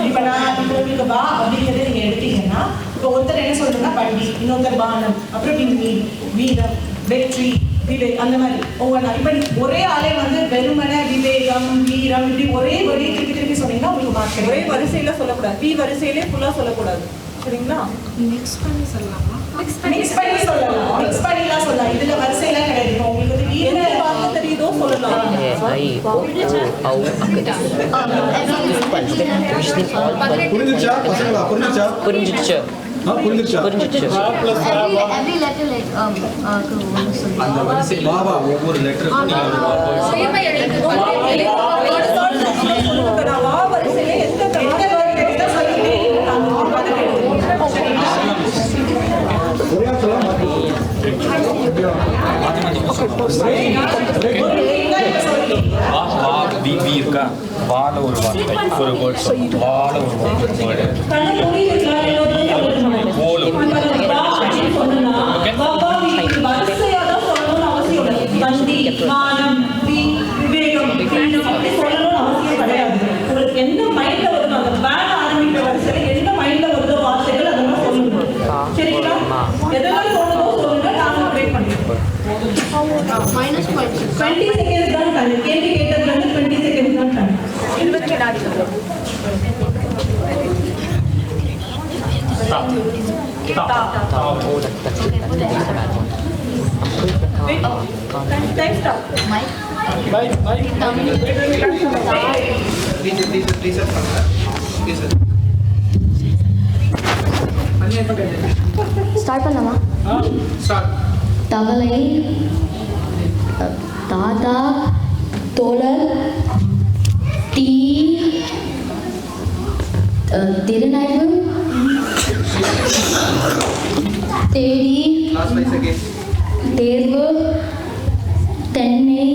இப்போ நான் உங்களுக்கு வா அப்படிங்கிறத நீங்கள் எடுத்தீங்கன்னா, இப்போ ஒருத்தர் என்ன சொல்றேன்னா பண்டி, இன்னொருத்தர் பானம், அப்புறம் வீரம், வெற்றி, அந்த மாதிரி ஒவ்வொன்றா. இப்போ ஒரே ஆளே வந்து வெறுமனை விவேகம், வீரம் இப்படி ஒரே திருப்பி சொன்னீங்கன்னா உங்களுக்கு மார்க். ஒரே வரிசையில சொல்லக்கூடாது, பி வரிசையிலே ஃபுல்லா சொல்லக்கூடாது. சரிங்களா? மிக்ஸ் பண்ணி சொல்லலாம். இதுல வரிசையெல்லாம் கிடையாது. இப்போ உங்களுக்கு வந்து என்ன வார்த்தை தெரியுதோ சொல்லலாம். புரிஞ்சிச்சா பசங்களா? புரிஞ்சிச்சா? புரிஞ்சிடுச்சு. புரிஞ்சிச்சா? Every letter like அந்த வரிசை பாபா ஒவ்வொரு லெட்டருக்கும் நான் வா வரிசையில எந்த இருக்கா? வாழ ஒரு வார்த்தை, ஒரு வேர்ட் சொல்லணும். வாழ ஒரு வேர்டு, போலும். என்ன மைண்ட்ல வருது அந்த பேன் ஆரம்பிக்கிற வரிசையில என்ன மைண்ட்ல வருதோ வார்த்தைகள் அதெல்லாம் சொல்லணும். சரிங்களா? எதெல்லாம் தோணுதோ சொல்லுங்க, நாங்க பிரேக் பண்ணிடுவோம். minus 20 செகண்ட்ஸ் தான் டைம். கேள்வி கேட்டதுல இருந்து 20 செகண்ட்ஸ் தான் டைம். 20 வினாடிகள். Time stop. ஸ்டார்ட் பண்ணலாமா? தவளை, தாத்தா, தோழர், டீ, திருநைவு, தேடி, தேர்வு, தென்னை,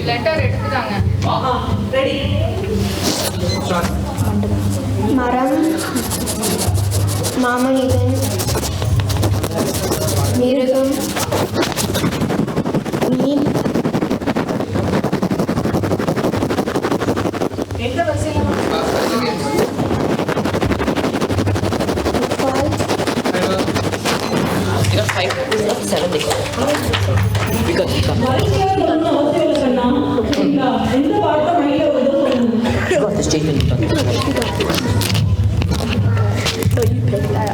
லெட்டர் எடுத்துட்டாங்க. ரெடி. மரம், மாமனிதன், மிருகம், மீன், எந்த வரிசையில You got 5, 7 days. We got வரிசையா சொல்லணும் அவசியம் இல்லைன்னா, சரிங்களா? எந்த வார்த்தை மைண்ட்ல வருதோ சொல்லுங்க. you got the statement.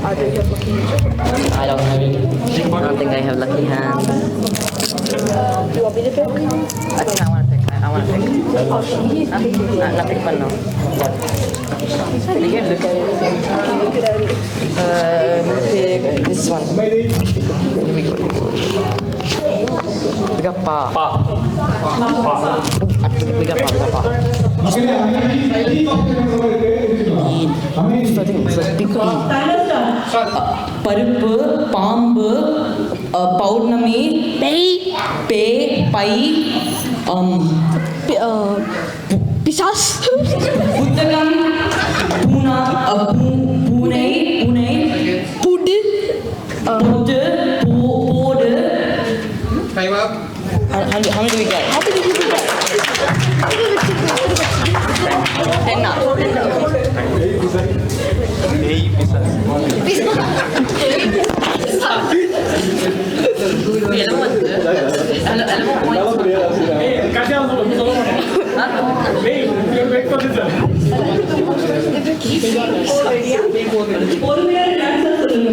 I don't have it. I don't think I have lucky hands. You want me to pick? I think I want to pick. I want to pick. Not pick one now. What? You can look at it. Pick this one. Here we go. We got pa. We got pa. பருப்பு, பாம்பு, பௌர்ணமி, பே, by, பிசாஸ், புத்தகம், பூனை, புடு, போடு. Time up. How many do we get? 10 now. பொறுமையா answer சொல்லுங்க.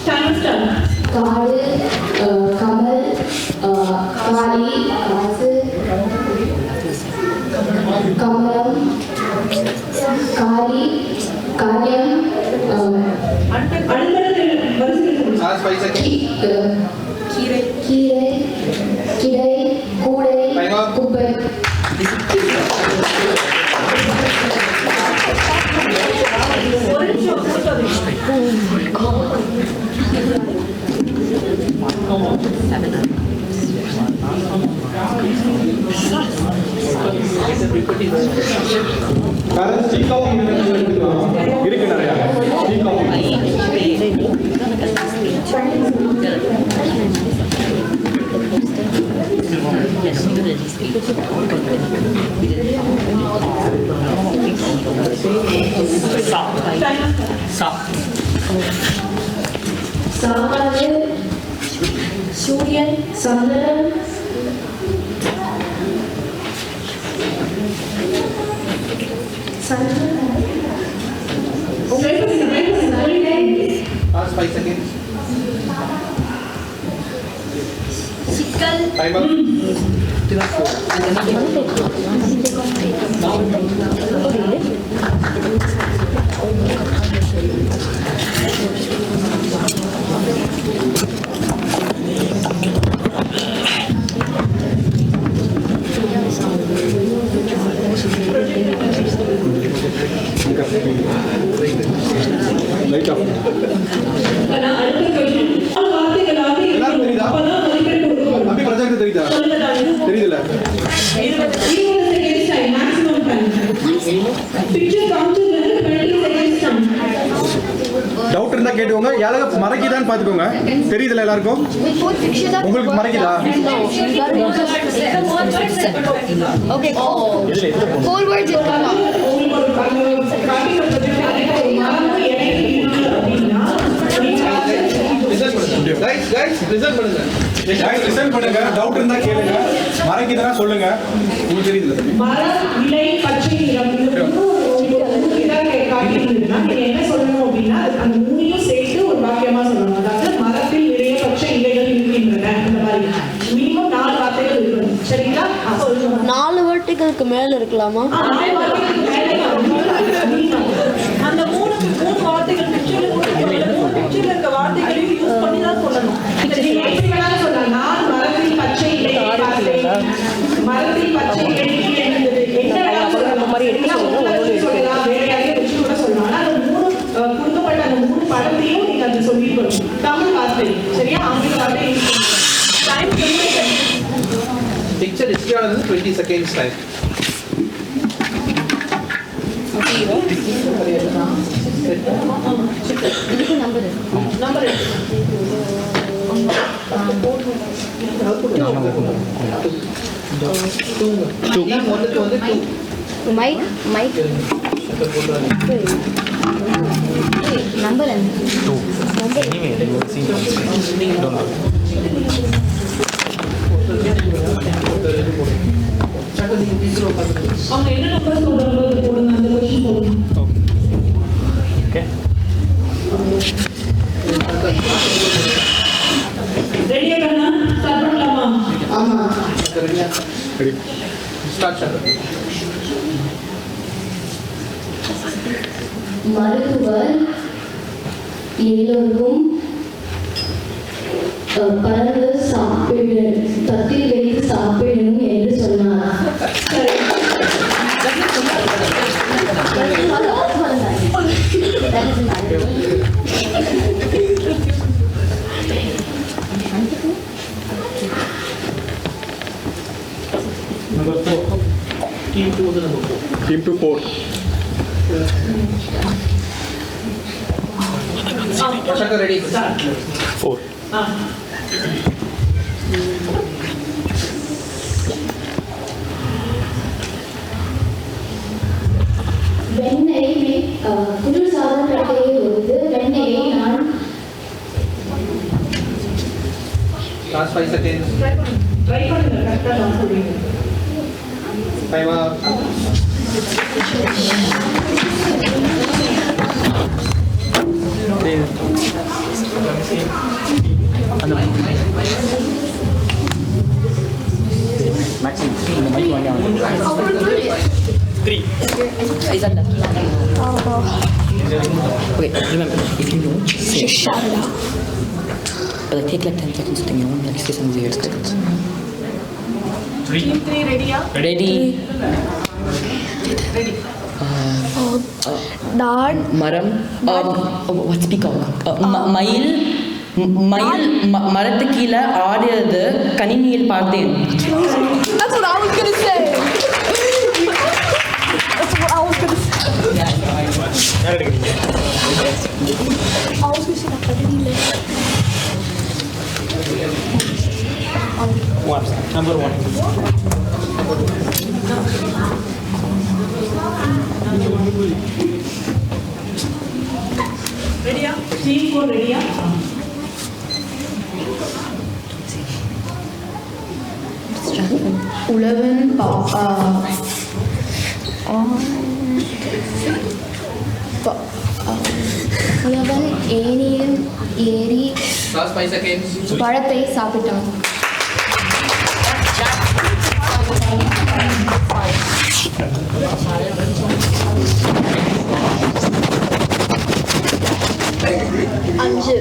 Time start. காடு, கமல், காரி காசு கமலம் காரி காரியம் Last 5 seconds. கீரை கிடை கூடை குப்பை பேரண்ட்ஸ் டீ காஃபி எடுத்துக்கலாம் இருக்கு நிறையா டீ காஃபி சாப்பாடு சூரியன் சந்திரன் Last 5 seconds. சிக்கல் Time up. லைட் ஆஃப் எல்லாரும் தெரியுதா அபி ப்ராஜெக்ட் தெரியுதா தெரியுதுல டவுட் இருந்தா கேட்டுக்கோங்க யாராவது மறைக்குதான்னு பாத்துக்கோங்க தெரியுதுல எல்லாருக்கும் உங்களுக்கு மறைக்குதா Okay. Four words. Guys, listen பண்ணுங்க. லிசன் பண்ணுங்க டவுட் இருந்தா கேளுங்க மறைக்குதுன்னா சொல்லுங்க உங்களுக்கு தெரியுதுல மரம் இலை பச்சை நிறம் இது காட்டியிருந்ததுன்னா நீங்க என்ன சொல்லணும் அப்படின்னா அந்த மூணையும் சேர்த்து ஒரு வாக்கியமா சொல்லணும். அதாவது மரத்தில் நிறைய பச்சை இலைகள் இருக்கின்றன அந்த மாதிரி மினிமம் 4 வார்த்தைகள் இருக்கணும். சரிங்களா? சொல்லுங்க. 4 வார்த்தைகளுக்கு மேல இருக்கலாமா? அந்த மூணு வார்த்தைகள் பிக்சர்ல இருக்க வார்த்தைகளையும் யூஸ் பண்ணி தான் சொல்லணும். நான் மரத்தில் பச்சை இலை பார்த்தேன். மரத்தில் பச்சை இலை இருந்தது. என்ன வேணாலும் சொல்லலாம். சொல்லலாம் வேற யாரையும் வச்சு கூட சொல்லலாம். ஆனா அந்த மூணு கொடுக்கப்பட்ட அந்த 3 படத்தையும் நீங்க அதை சொல்லிக்கணும். தமிழ் வார்த்தை சரியா? ஆங்கில வார்த்தை டைம் Picture history ஆனது 20 seconds time. Number Mic. Number and 2. Anyway, you will see something. Don't worry. அவங்க என்ன நம்பர் சொல்றாங்களோ போடுங்க அந்த क्वेश्चन போடுங்க. Okay. ரெடியா கண்ணா ஸ்டார்ட் பண்ணலாமா? ஆமா ரெடி Start Shaka. மருத்துவர் எல்லோருக்கும் பறந்து சாப்பிட தட்டில் வைத்து சாப்பிடணும் என்று சொன்னார். Number 4. Team 2 was number 4. Team 2 4. Shaka ready. 4. வெண்ணெய் குளிர்சாதன பெட்டியை பொறுத்து வெண்ணெயை நான் Last 5 seconds. ட்ரை பண்ணுங்க கரெக்டா நான் சொல்றீங்க. Time up. Remember, if you know, say. Shout it out. But like, take like 10 seconds to think, you know, like say some weird things. Team 3 ready-யா? Ready? நான் மரம் what's peacock? மயில் மரத்து கீழே ஆடியது கணினியில் பார்த்தேன். That's what I was gonna say. That's what I was gonna say. I was gonna say that கணினியில். Number 1. ரெடியா? டீம் 4 ரெடியா? உழவன் உழவன் ஏரியில் ஏறி Last 5 seconds. பழத்தை சாப்பிட்டான். அஞ்சு.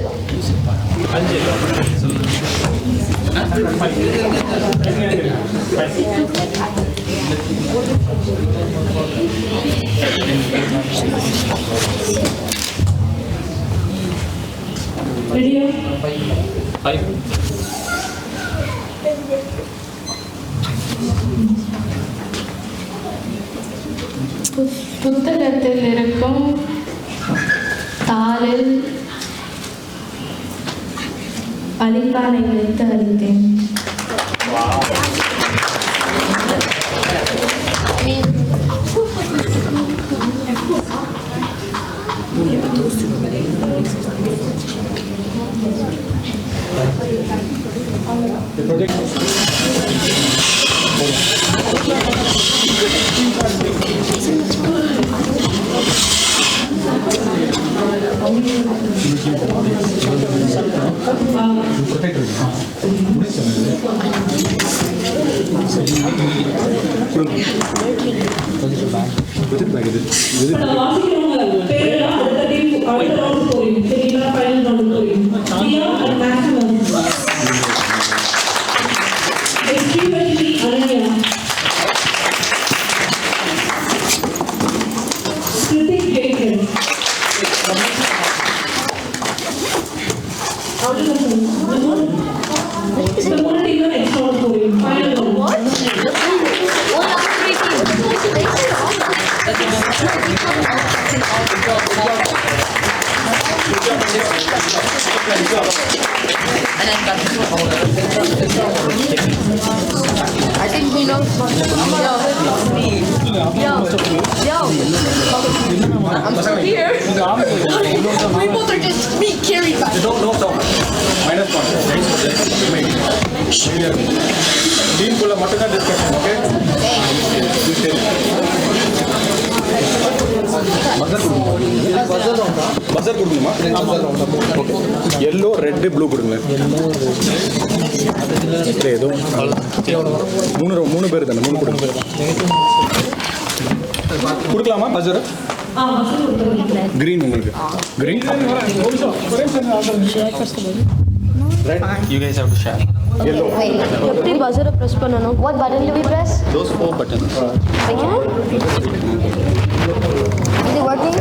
ரெடியா? 5. புத்தகத்தில் இருக்கும் தாளில் அழிப்பானை வைத்து அழித்தேன். நான் வாசிக்கிறவங்க பேரெல்லாம் அடுத்த டீம் அடுத்த ரவுண்ட் போறீங்க. சரிங்களா? ஃபைனல் ரவுண்ட் போறீங்க. Diya and maximum. SPSC Ananya. Kiruthik Jaigan. இந்த மூணு டீம் நெக்ஸ்ட் ரவுண்ட் போறீங்க. Final round. I think we know. Yo. I'm still here. We both are just being carried by. Team குள்ள மட்டும் தான் டிஸ்கஷன். ஓகே, பஸர் கொடுக்கணுமா? ஓகே, எல்லோ ரெட்டு ப்ளூ கொடுங்களேன். ஏதோ 3 பேர் தானே, 3 கொடுங்க. கொடுக்கலாமா பஸர்? கிரீன் உங்களுக்கு. Green. Red. You guys have to share. Yellow. எப்படி பஸரை பிரஸ் பண்ணனும்? What button do we press? Those 4 buttons. Is it working?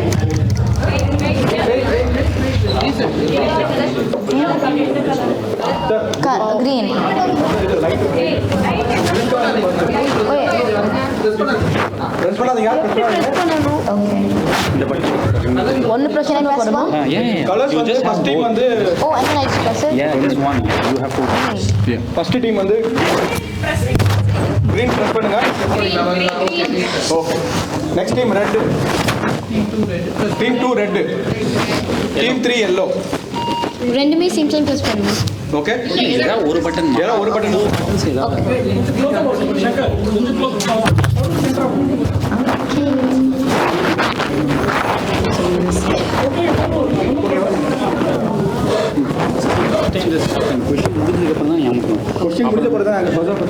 Green. Press பண்ணாதீங்க. ஒன்னு பிரஸ் என்ன பண்ணுமா? Yeah. Colors வந்து first team வந்து Oh, and then I just press it. Yeah, just one. You have to. Yeah. first team வந்து green press பண்ணுங்க. Okay. next team red. team 2 red. team 3 yellow. ரெண்டுமே same time press பண்ணுங்க. Okay. ஏதா ஒரு button. ஏதா ஒரு button. Question முடிஞ்ச பிறகு தான் நாங்க பஸர்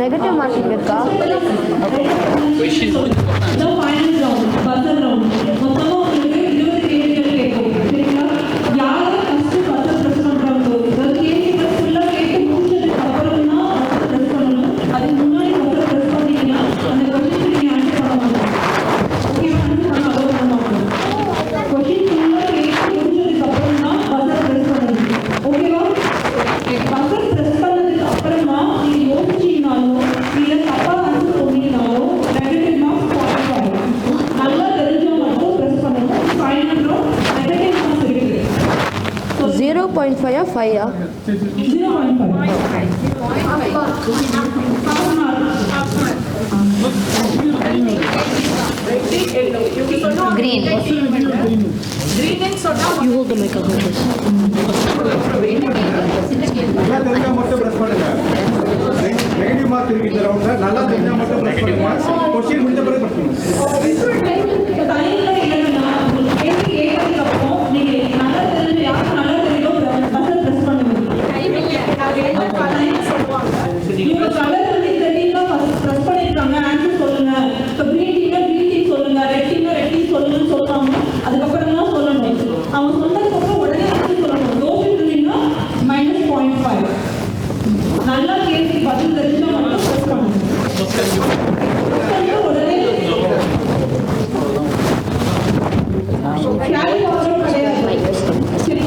நெகட்டிவ் மார்க்கிங் இருக்கா? கொஷின் இதோ ஃபைனல் ரவுண்ட், பஸர் ரவுண்ட். மொத்தமா உங்களுக்கு 20 கேள்விகள் கேட்கும். சரிங்களா? யாரு ஃபர்ஸ்ட் பஸர் பிரஸ் பண்றாங்களோ, அதாவது கேள்விகள் ஃபுல்லா கேட்டு முடிச்சதுக்கு அப்புறம் தான் பஸர் பிரஸ் பண்ணணும். அதுக்கு முன்னாடி பஸர் பிரஸ் பண்ணீங்கன்னா அந்த கொஸ்டின் நீங்க ஆன்சர் பண்ண மாட்டீங்க. ஓகேவா? ஆன்சர் பண்ண அலோவ் பண்ண மாட்டோம். கொஸ்டின் ஃபுல்லா கேட்டு முடிச்சதுக்கு அப்புறம் தான் பஸர் பிரஸ் பண்ணணும். ஓகேவா? பஸர் பிரஸ் பண்ணதுக்கு அப்புறமா நீங்க யோசிச்சீங்கனாலோ இல்ல தப்பா ஆன்சர் சொன்னீங்கனாலோ நெகட்டிவ் மார்க்ஸ் போட்டுருவாங்க. நல்லா தெரிஞ்சா மட்டும் பிரஸ் பண்ணணும். ஃபைனல் ரவுண்ட் நெகட்டிவ் மார்க்ஸ் இருக்கு. 0.5 ஆ 5 ஆ? 0.5. Green. You hold the mic up like this. நல்லா தெரிஞ்சா மட்டும் பிரஸ் பண்ணுங்க. நெகட்டிவ் மார்க் இருக்கு இந்த ரவுண்ட்ல. நல்லா தெரிஞ்சா மட்டும் பிரஸ் பண்ணுங்க. கொஸ்டின் முடிஞ்ச பிறகு பிரஸ் பண்ணுங்க. டைம்ல என்னன்னா கேள்வி கேட்டதுக்கு அப்புறம் நீங்க நல்லா தெரிஞ்ச யாருக்கு நல்லா தெரியுதோ பஸர் பிரஸ் பண்ணுங்க. இவங்க கலர் வந்து இந்த டீம்ல பிரஸ் பண்ணிருக்காங்க, ஆன்சர் சொல்லுங்க. இப்போ கிரீன் டீம்ல கிரீன் டீம் சொல்லுங்க, ரெட் டீம்ல ரெட் டீம் சொல்லுங்கன்னு சொல்றாங்க. அதுக்கப்புறம் தான் சொல்லணும். அவங்க சொன்னதுக்கு அப்புறம் உடனே ஆன்சர் சொல்லணும். தோஷிட்டீங்கன்னா -0.5. நல்லா கேள்வி பதில் தெரிஞ்சா மட்டும் பிரஸ் பண்ணுங்க. உடனே கேரி ஃபார்வர்ட் கிடையாது. சரி.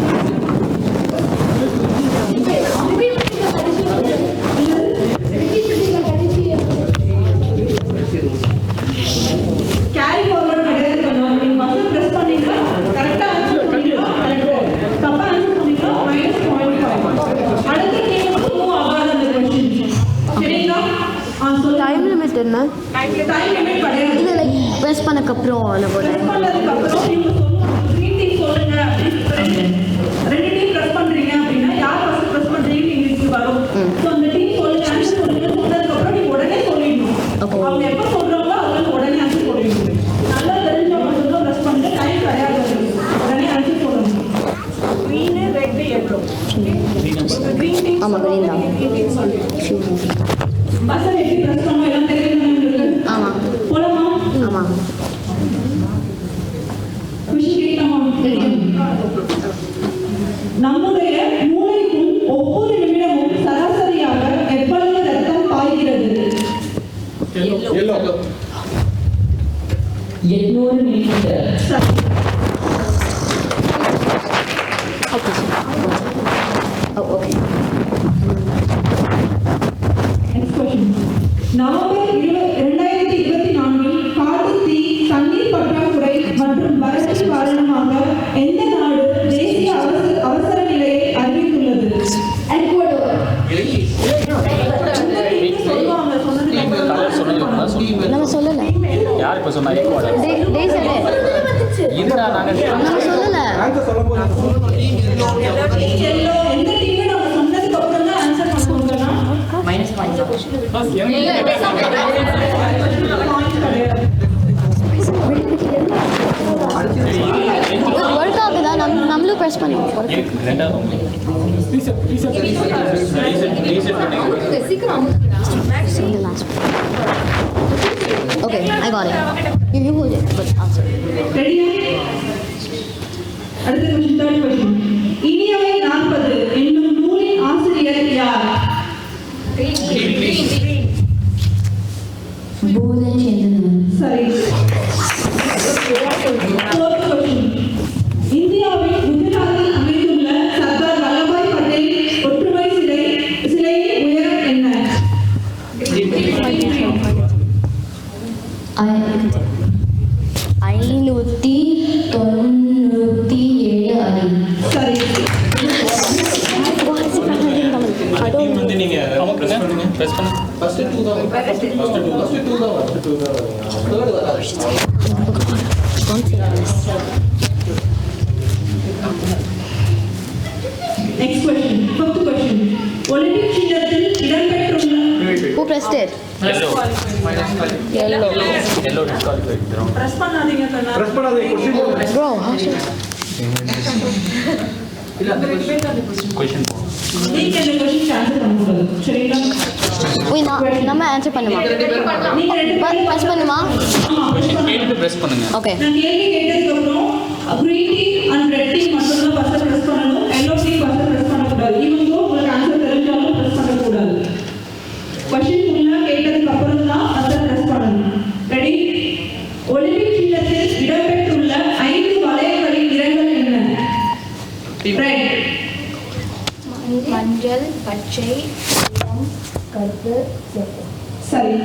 கேரி ஃபார்வர்ட் கிடையாது. நீங்க பஸ்ஸை பிரஸ் பண்ணீங்கன்னா கரெக்டா ஆன்சர் பண்ணீங்கன்னா கரெக்ட், தப்பா ஆன்சர் பண்ணீங்கன்னா -0.5. அடுத்த கேமுக்கு மூவ் ஆகாத அந்த क्वेश्चन. சரிங்களா? சொல்லுங்க. டைம் லிமிட் என்ன? டைம் லிமிட் கிடையாது. இது லைக் பிரஸ் பண்ணக்கப்புறம் நம்ம பிரஸ் பண்ணதுக்கு அப்புறம் நீங்க சொல்லுங்க கிரீன் டீம் சொல்லுங்க. ரெண்டு டீம் பிரஸ் பண்றீங்க அப்படின்னா யார் ஃபர்ஸ்ட் பிரஸ் பண்றீங்க உங்களுக்கு வரும். சோ அந்த டீம் சொல்லுங்க, ஆன்சர் சொல்லுங்க. சொன்னதுக்கு அப்புறம் நீங்க உடனே சொல்லிடணும். அவங்க எப்ப சொல்றாங்களோ அதுக்கு உடனே ஆன்சர் சொல்லிடணும். நல்லா தெரிஞ்ச மட்டும் தான் பிரஸ் பண்ணுங்க. டைம் கிடையாது. உடனே ஆன்சர் சொல்லணும். green, red, yellow. green team ஆமா, green தான். பஸ்ஸை எப்படி பிரஸ் பண்ணணும் எல்லாம் தெரியுமா உங்களுக்கு? ஆமா. போலாமா? ஆமா. குஷி கேட்கலாமா? நம்முடைய மூளைக்கும் ஒவ்வொரு நிமிடமும் சராசரியாக எவ்வளவு ரத்தம் பாய்கிறது? Yellow 800 millilitre. Okay. Next question. November 2024 காட்டுத் தீ, தண்ணீர் பற்றாக்குறை மற்றும் வறட்சி காரணமாக எந்த நாடு தேசிய அவசர நிலையை அறிவித்துள்ளது? ஈக்குவடோர். சொல்லுவாங்க கலர் சொன்னது நம்ம சொல்லல. யார் இப்போ சொன்னா ஈக்குவடர்? டேய் சரே. இதுடா நாங்கள் நம்ம சொல்லல. ஆன்சர் சொல்லும்போது எல்லோ. எந்த டீம் நம்ம சொன்னதுக்கு அப்புறம் தான் ஆன்சர் பண்ணுவாங்கன்னா -5. ஒர்க் ஆகுதா? நம்மளும் பிரஸ் பண்ணுவோம். ரெண்டாவது Okay, I got it. You hold it, but answer. ரெடியா? அடுத்த क्वेश्चन, தேர்ட் क्वेश्चन. இனியவை 40 என்னும் நூலின் ஆசிரியர் யார்? பூதச்சந்திரன். சரி. Fourth question. இந்தியாவின் குஜராத்தில் அமைந்துள்ள சர்தார் வல்லபாய் பட்டேல் ஒற்றுமை சிலையின் உயரம் என்ன? 597 அடி. சரி. வந்து நீங்க பிரஸ் பண்ணுங்க. First two தான். Next question. Fifth question. Olympic சின்னத்தில் இடம்பெற்றுள்ள Who pressed it? Yellow. Yellow disqualify. Press பண்ணாதீங்க கண்ணா. பிரஸ் பண்ணாதே question Bro, how should... question நீங்க இந்த क्वेश्चन ஆன்சர் பண்ண கூடாது சரிங்களா Wait, நம்ம ஆன்சர் பண்ணுமா? நீங்க ரெண்டு பேரும் பிரஸ் பண்ணுமா? கொஷின் கேட்டு பிரஸ் பண்ணுங்க. ஓகே. நான் கேள்வி கேட்டதுக்கு அப்புறம் green tea and red tea மட்டும் தான் பஸ்ஸை பிரஸ் பண்ணணும் yellow tea பஸ்ஸை பிரஸ் பண்ணக்கூடாது ஈவன் தோ உங்களுக்கு ஆன்சர் தெரிஞ்சாலும் பிரஸ் பண்ணக்கூடாது क्वेश्चन ஃபுல்லா கேட்டதுக்கு அப்புறம் தான் பஸ்ஸை பிரஸ் பண்ணணும் ரெடி ஒலிம்பிக் சின்னத்தில் இடம்பெற்றுள்ள 5 வளையங்களின் நிறங்கள் என்ன ரெட் மஞ்சள் பச்சை இளம் கருப்பு சிவப்பு சரி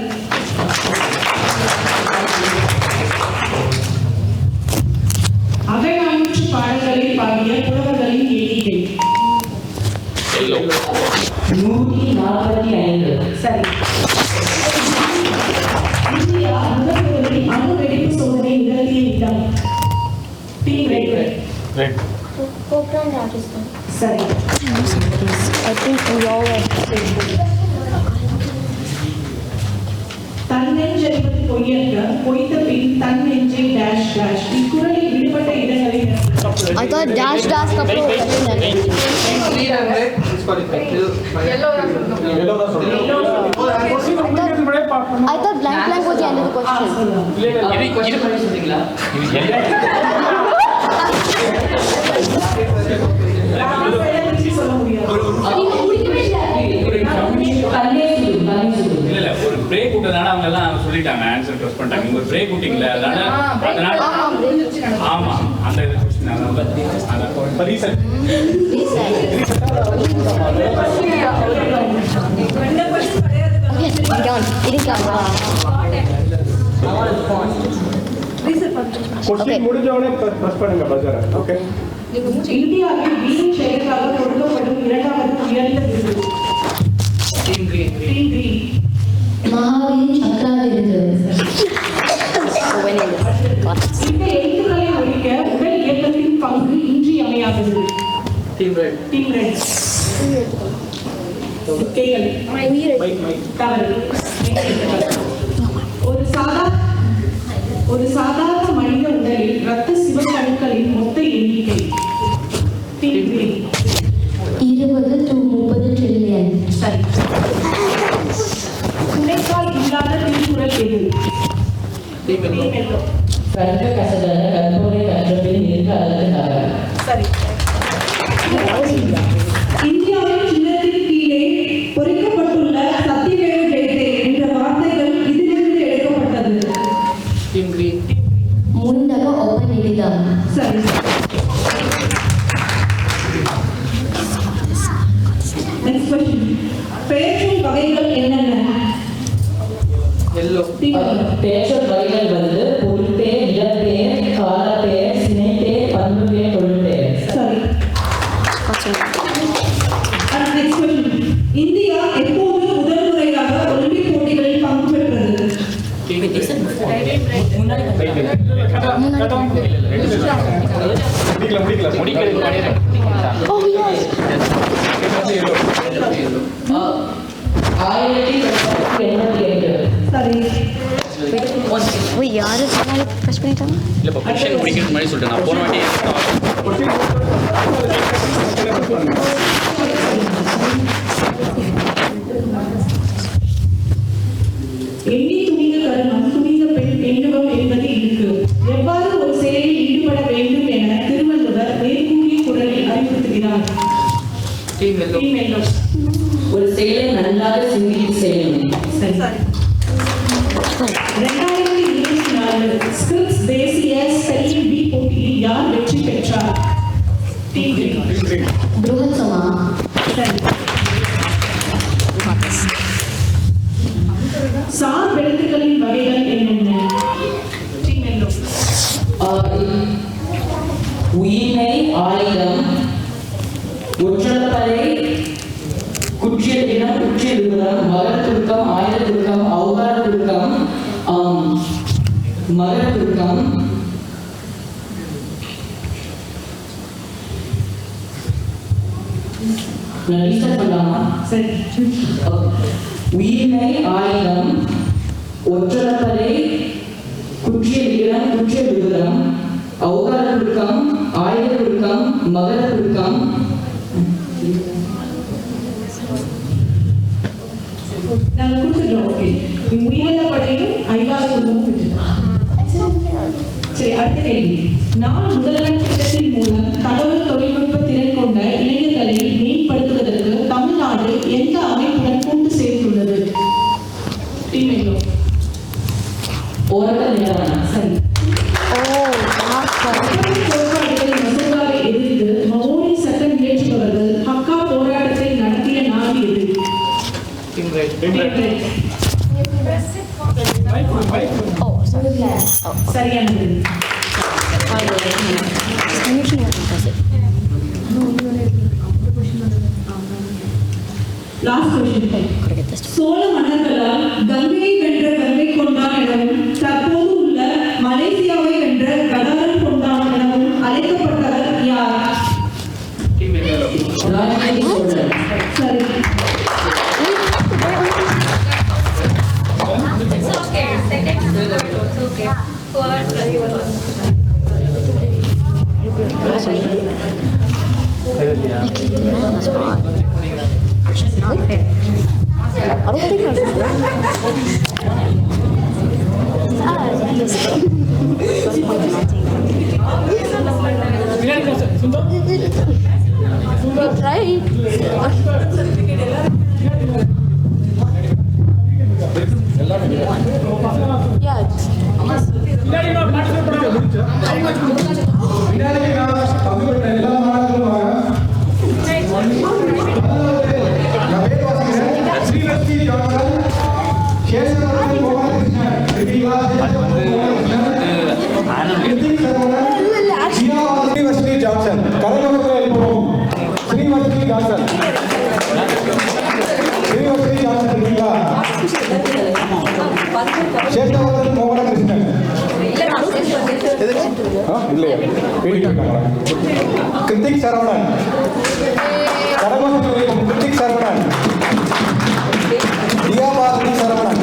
அகநானூற்று பாடல்களில் பாடிய புலவர்களின் எண்ணிக்கை எல்லோ 145. சரி இந்தியா முதல் அணு வெடிப்பு சோதனை நிகழ்த்திய இடம் team red red Pokhran Rajasthan சரி I think we all are தன்னெஞ்சு என்பது பொய்யற்க பொய்த்த பின் தன்னெஞ்சை டேஷ் டேஷ் இக்குறளில் விடுபட்ட இடங்களை I thought dash dash couple of questions. Green and red is qualified. Yellow தான் சொல்றேன். I thought blank blank was the end of the question. சொல்றீங்களா? சொல்ல முடியாது இல்ல ஒரு பிரேக் விட்டதால அவங்க எல்லாம் சொல்லிட்டாங்க ஆன்சர் ப்ரெஸ் பண்ணிட்டாங்க நீங்க ஒரு பிரேக் விட்டீங்கல அதனால ஆமா அந்த இது क्वेश्चन அதனால reason Yes, it didn't count. Question முடிஞ்ச உடனே பிரஸ் பண்ணுங்க பஜார ஓகே இந்தியாவில் வீண் செயலுக்காக கொடுக்கப்படும் இரண்டாவது உயர்ந்த விருது Team green. Team green Mahavir Chakra விருது Winning this. Got it. இந்த எழுத்துக்களை ஒழிக்க உடல் இயக்கத்தின் பங்கு இன்றியமையாதது Team red. டீம் ரெட் கேள் தவறு ஒரு சாதாரண மனித உடலில் இரத்த சிவக்கணுக்களின் மொத்த எண்ணிக்கை டீம் கிரீன் 20 to 30 ட்ரில்லியன் சரி துணைக்கால் இல்லாத திருக்குறள் எது Team yellow. டீம் எல்லோ கற்க கசடர கற்போரை கற்றபின் இருக்க அதற்கு சரி இந்தியாவின் சின்னத்தின் கீழே பொறிக்கப்பட்டுள்ள சத்தியமேவ ஜெயதே என்ற வார்த்தைகள் இதிலிருந்து எடுக்கப்பட்டது Team green. முண்டக உபநிடிதம் சரி நெக்ஸ்ட் क्वेश्चन பெயர்ச்சொல் வகைகள் என்னென்ன Yellow. பேச்சொல் வகைகள் வந்து பொருட்பேர் இடப்பேர் காலப்பேர் சினைப்பேர் பண்புப்பேர் பொருட்பேர் சரி அடுத்த நெக்ஸ்ட் क्वेश्चन இந்தியா எப்போது முதல் முறையாக ஒலிம்பிக் போட்டிகளில் பங்கு பெற்றது முடிக்கல முடிக்கிறது கிடையாது Oh, yes. 1988. சரி Wait, யாரு சொன்னாலும் press பண்ணிட்டாங்க? இல்ல இப்போ கொஸ்டின் முடிக்கிறதுக்கு முன்னாடி சொல்லிட்டேன் நான் போன வாட்டி எண்ணி துணிந்த கருணம் துணிந்த பெண் எண்ணுவம் என்பது இருக்கு எவ்வாறு ஒரு செயலில் ஈடுபட வேண்டும் என திருவள்ளுவர் மேற்கூறிய குரலில் அறிவுறுத்துகிறார் Team yellow. டீம் எல்லோ ஒரு செயலை நன்றாக சிந்தித்து செய்யணும். சரி 2024 ஸ்கிரிப்ஸ் தேசிய ஸ்பெல்லிங் பீ போட்டியில் யார் வெற்றி பெற்றார் டீம் கிரீன் புருஹத்சமா சரி சார் எழுத்துக்களின் வகைகள் என்னென்ன டீம் எல்லோ உயிர்மை ஆயுதம் ஒற்றப்படை குற்றிய தினம் குற்றிய விவரம் மகர துருக்கம் ஆயுத துருக்கம் அவுகார துருக்கம் மகர துருக்கம் நான் ரீசர்ச் பண்ணலாமா சரி உயிர்மை ஆயுதம் ஒற்றப்படை குற்றிய விவரம் அவுகார துருக்கம் ஆயுத குறுக்கம், மகர குறுக்கம், நாங்கள் கொடுத்துட்டோம். ஓகே, உயிரிழந்த படையும் ஐகார குடும்பமும் விட்டுட்டோம். சரி, அடுத்த கேள்வி. நான் முதல்வன் திட்டத்தின் மூலம் தகவல் தொழில்நுட்ப திறன் கொண்ட இளைஞர்களை மேம்படுத்துவதற்கு தமிழ்நாடு எந்த அமைப்புடன் கூட்டு சேர்த்துள்ளது? Team yellow. ஓரட்ட நிலவரம். சரி. கோட்பாடுகளின் மசோதாவை எதிர்த்து மவோரி சட்டம் இயற்றுபவர்கள் ஹக்கா போராட்டத்தை நடத்திய நாடு எது? Team red. சரியானது. Last question. சோழ மன்னர்களால் கங்கையை வென்ற கங்கை கொண்டான் எனவும் தற்போது உள்ள மலேசியாவை வென்ற கடாரம் கொண்டான் எனவும் அழைக்கப்பட்டவர் யார்? Team yellow. ராஜேந்திர சோழன். சரி. ஸ்ரீவஸ்ரீ ஜான்சன். கரகோஷத்தில் எழுப்புவோம். ஸ்ரீவஸ்ரீ ஜான்சன். ஸ்ரீவஸ்ரீ ஜான்சன் இருக்கீங்களா? சேஷவர்தன் மோகனகிருஷ்ணன். இல்லையா? வீட்டுக்கு இருக்காங்களா? கிருத்திக் சரவணன். கரகோஷத்தில் எழுப்பும். கிருத்திக் சரவணன். தியாபாரதி சரவணன்.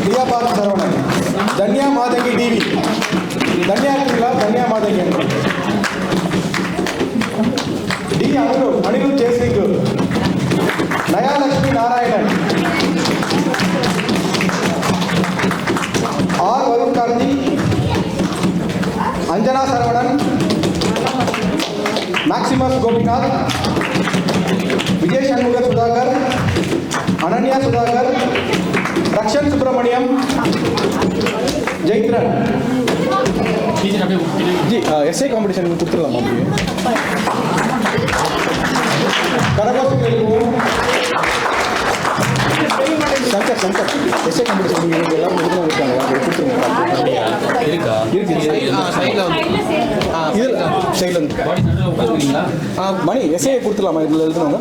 தியாபாரதி சரவணன். தன்யா மாதங்கி டிவி. தன்யா இருக்கீங்களா? Dhanya Mathangi. D Anirudh Jayasingu. Nayalakshmi Narayanan. R Varun Karthi. Anjana Saravanan. Maximus Gopinath. Vijay Shanmuga Sudhakar. Ananya Sudhakar. Rakshan Subramaniam. Jeyithran. G SA competition में கொடுத்துடலாம் அப்படியே. கரகோஷத்தில் எழுப்புவோம். சங்கர் எஸ்ஏ காம்படிஷன் நீங்கள் எல்லாரும் எடுத்து இருக்காங்க. அதை கொடுத்துருங்க. இருக்கா? இதில் சைடில் மணி எஸ்ஏ கொடுத்துடலாமா? இதில் எழுதுனவங்க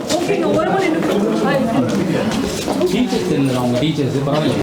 டீச்சர்ஸ் இருந்தாங்க. அவங்க டீச்சர்ஸ் பரவாயில்ல.